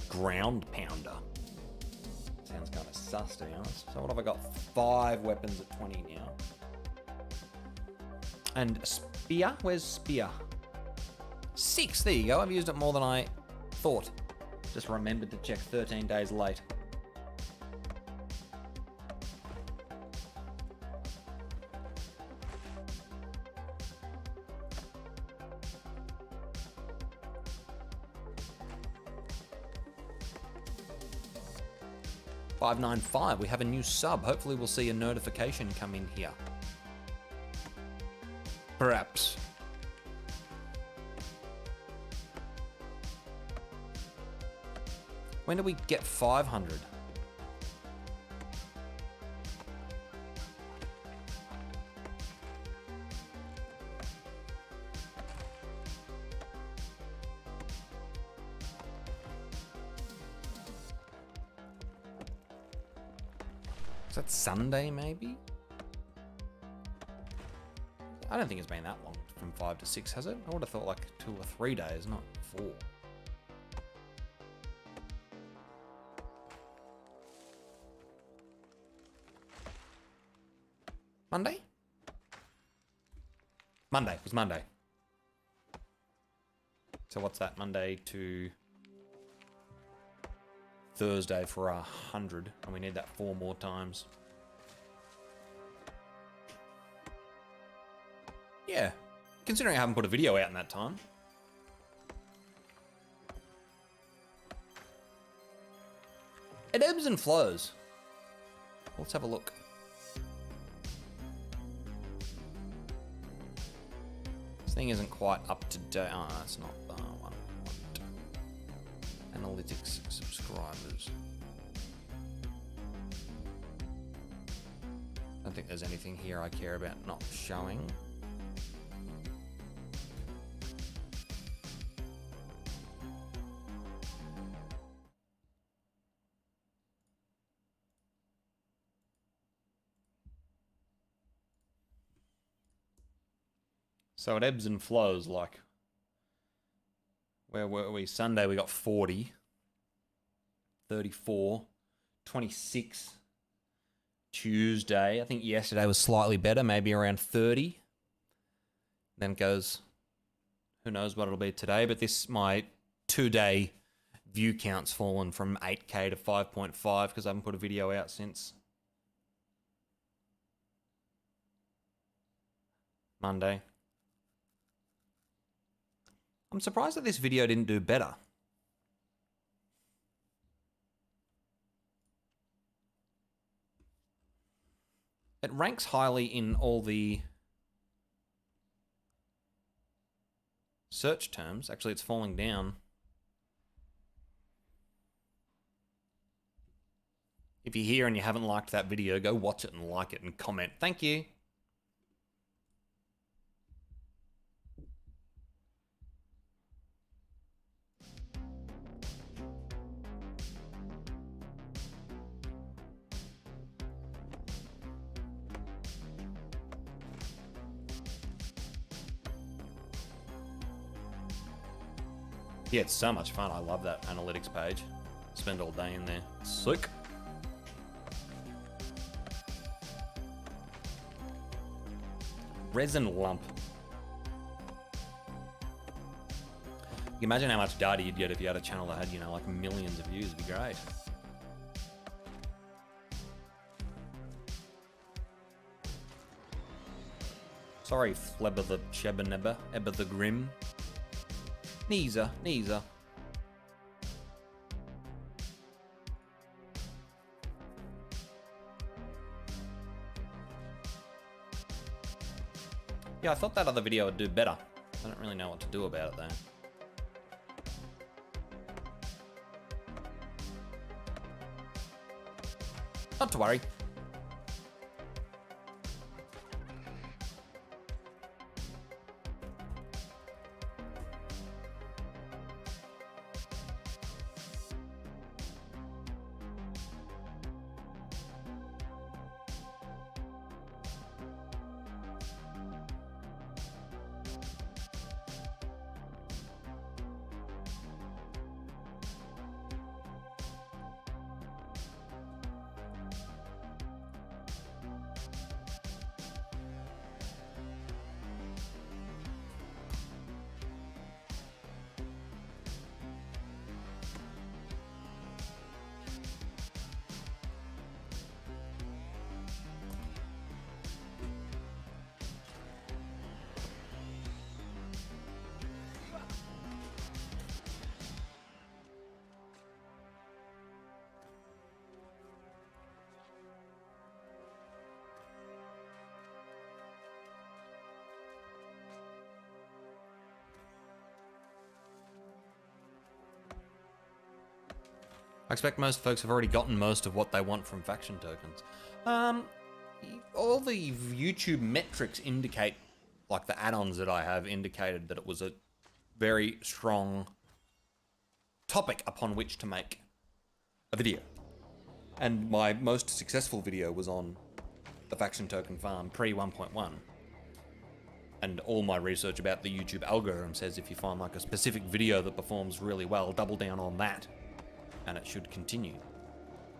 Ground pounder. Sounds kind of sus, to be honest. So what have I got? 5 weapons at 20 now. And spear? Where's spear? 6, there you go. I've used it more than I thought. Just remembered to check 13 days late. $5.95. We have a new sub. Hopefully we'll see a notification come in here. Perhaps. When do we get 500? Is that Sunday, maybe? I don't think it's been that long from 5 to 6, has it? I would have thought like 2 or 3 days, not 4. Monday? Monday. It was Monday. So what's that? Monday to Thursday for 100, and we need that 4 more times. Yeah, considering I haven't put a video out in that time. It ebbs and flows. Let's have a look. This thing isn't quite up to date. Oh, that's not the one. Analytics subscribers. I don't think there's anything here I care about not showing. So it ebbs and flows, like, where were we? Sunday we got 40, 34, 26. Tuesday, I think yesterday was slightly better, maybe around 30. Then it goes, who knows what it'll be today, but my 2-day view count's fallen from 8K to 5.5 because I haven't put a video out since Monday. I'm surprised that this video didn't do better. It ranks highly in all the search terms. Actually, it's falling down. If you're here and you haven't liked that video, go watch it and like it and comment. Thank you. Yeah, it's so much fun. I love that analytics page. Spend all day in there. Sick. Resin lump. You can imagine how much data you'd get if you had a channel that had, you know, like millions of views. It'd be great. Sorry, Flebber the Shebanebber, Ebba the Grim. Neezer. Yeah, I thought that other video would do better. I don't really know what to do about it though. Not to worry. I expect most folks have already gotten most of what they want from faction tokens. All the YouTube metrics indicate, like the add-ons that I have indicated that it was a very strong topic upon which to make a video. And my most successful video was on the faction token farm pre 1.1. And all my research about the YouTube algorithm says if you find like a specific video that performs really well, double down on that. And it should continue.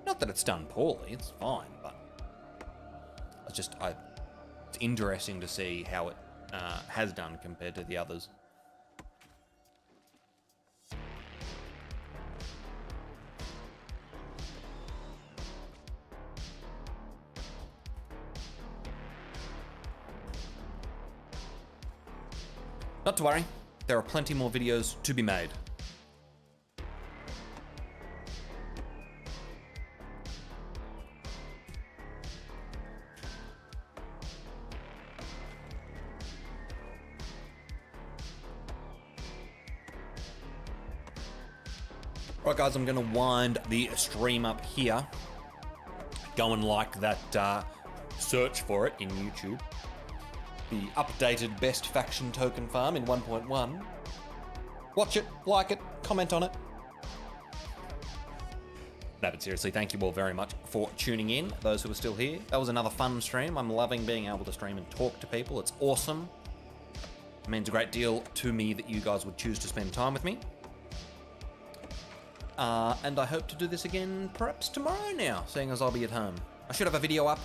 Not that it's done poorly, it's fine, but it's interesting to see how it has done compared to the others. Not to worry, there are plenty more videos to be made. Right guys, I'm gonna wind the stream up here. Go and like that search for it in YouTube. The updated best faction token farm in 1.1. Watch it, like it, comment on it. No, but seriously, thank you all very much for tuning in, those who are still here. That was another fun stream. I'm loving being able to stream and talk to people. It's awesome. It means a great deal to me that you guys would choose to spend time with me. And I hope to do this again perhaps tomorrow now, seeing as I'll be at home. I should have a video up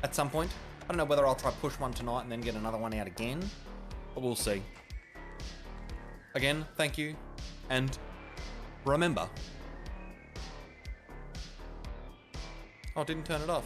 at some point. I don't know whether I'll try push one tonight and then get another one out again, but we'll see. Again, thank you, and remember... Oh, I didn't turn it off.